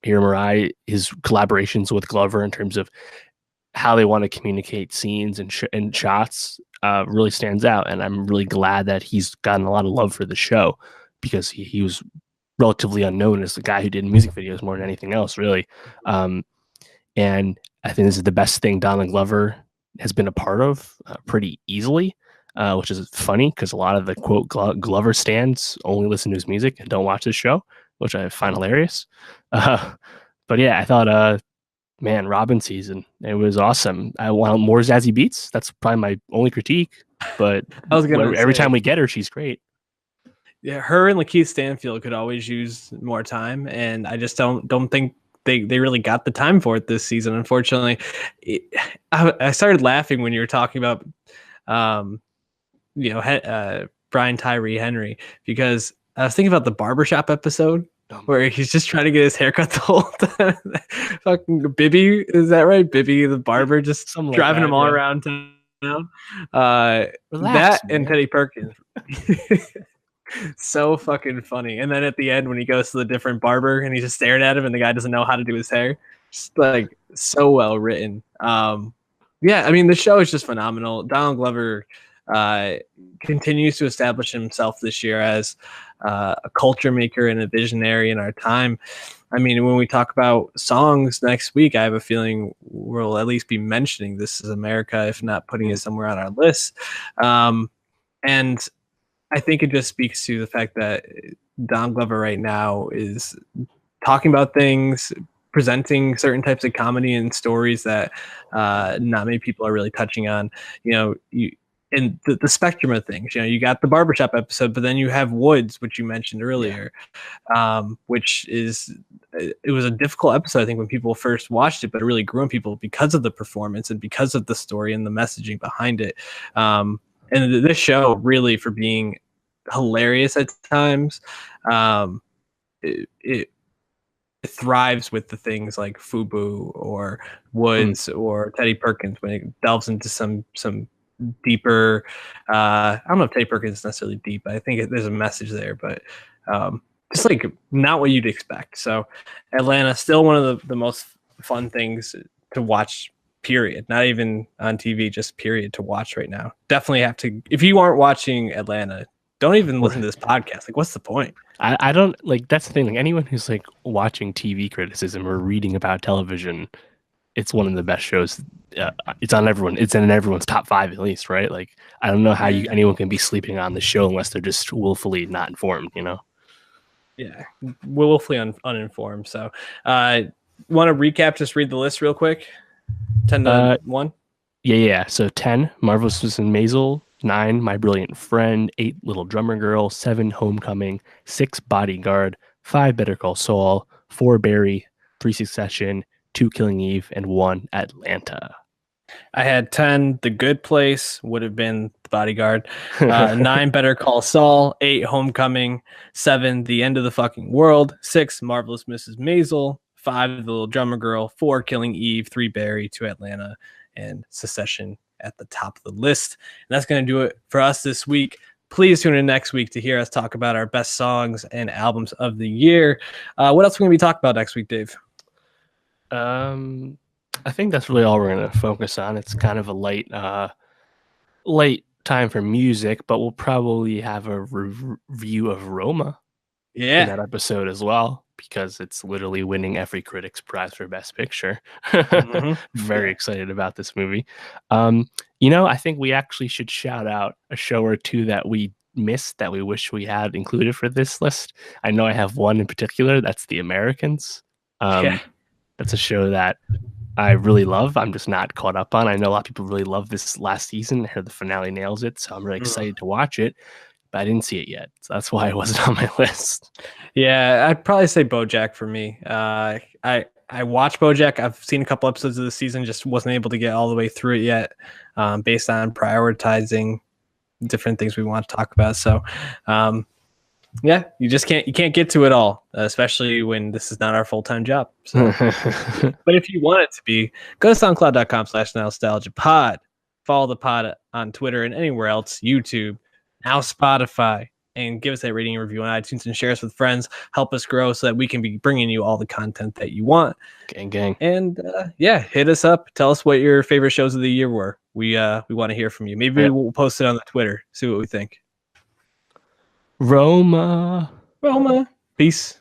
Hiro Murai, his collaborations with Glover in terms of how they want to communicate scenes and shots really stands out. And I'm really glad that he's gotten a lot of love for the show, because he was relatively unknown as the guy who did music videos more than anything else, really. And I think this is the best thing Donald Glover has been a part of pretty easily, which is funny because a lot of the quote Glover stands only listen to his music and don't watch this show, which I find hilarious. But yeah, I thought, man, Robin season, it was awesome. I want more Zazie Beetz. That's probably my only critique. But every time we get her, she's great. Yeah, her and Lakeith Stanfield could always use more time, and I just don't think they really got the time for it this season, unfortunately. I started laughing when you were talking about Brian Tyree Henry, because I was thinking about the barbershop episode where he's just trying to get his haircut the whole time. Fucking Bibby, is that right? Bibby the barber, just driving him all around town. Relax, that man. And Teddy Perkins. So fucking funny. And then at the end when he goes to the different barber and he's just staring at him and the guy doesn't know how to do his hair, just like so well written. Yeah, I mean the show is just phenomenal. Donald Glover continues to establish himself this year as a culture maker and a visionary in our time. I mean, when we talk about songs next week, I have a feeling we'll at least be mentioning This Is America, if not putting it somewhere on our list. And I think it just speaks to the fact that Don Glover right now is talking about things, presenting certain types of comedy and stories that not many people are really touching on. And the spectrum of things, you got the barbershop episode, but then you have Woods, which you mentioned earlier, which it was a difficult episode, I think, when people first watched it, but it really grew on people because of the performance and because of the story and the messaging behind it. And this show, really, for being hilarious at times, it thrives with the things like Fubu or Woods or Teddy Perkins when it delves into some deeper, I don't know if Teddy Perkins is necessarily deep, but I think there's a message there, but just like not what you'd expect. So Atlanta, still one of the most fun things to watch period. Not even on TV, just period to watch right now. Definitely have to. If you aren't watching Atlanta, don't even listen to this podcast. Like, what's the point? I don't like that's the thing. Like anyone who's like watching TV criticism or reading about television, it's one of the best shows. It's on everyone. It's in everyone's top 5 at least, right? Like I don't know how anyone can be sleeping on the show unless they're just willfully not informed. You know? Yeah, willfully uninformed. So, want to recap? Just read the list real quick. 10 to 1. Yeah. So 10, Marvelous Mrs. Maisel. 9, My Brilliant Friend. 8, Little Drummer Girl. 7, Homecoming. 6, Bodyguard. 5, Better Call Saul. 4, Barry. 3, Succession. 2, Killing Eve, and 1, Atlanta. I had 10, The Good Place, would have been The Bodyguard. 9, Better Call Saul. 8, Homecoming. 7, The End of the Fucking World. 6, Marvelous Mrs. Maisel. 5, The Little Drummer Girl. 4, Killing Eve. 3, Barry. 2, Atlanta. And Succession at the top of the list. And that's going to do it for us this week. Please tune in next week to hear us talk about our best songs and albums of the year. What else are we going to be talking about next week, Dave? I think that's really all we're going to focus on. It's kind of a late time for music, but we'll probably have a review of Roma in that episode as well, because it's literally winning every critic's prize for Best Picture. Very excited about this movie. I think we actually should shout out a show or two that we missed that we wish we had included for this list. I know I have one in particular. That's The Americans. That's a show that I really love. I'm just not caught up on. I know a lot of people really love this last season. I heard the finale nails it, so I'm really excited to watch it. But I didn't see it yet, so that's why it wasn't on my list. Yeah, I'd probably say BoJack for me. I watched BoJack. I've seen a couple episodes of the season, just wasn't able to get all the way through it yet, based on prioritizing different things we want to talk about. So, yeah, you can't get to it all, especially when this is not our full-time job. So. But if you want it to be, go to soundcloud.com/nostalgiapod. Follow the pod on Twitter and anywhere else, YouTube, now Spotify, and give us that rating and review on iTunes and share us with friends. Help us grow so that we can be bringing you all the content that you want. Gang. And hit us up. Tell us what your favorite shows of the year were. We want to hear from you. Maybe we'll post it on the Twitter. See what we think. Roma. Peace.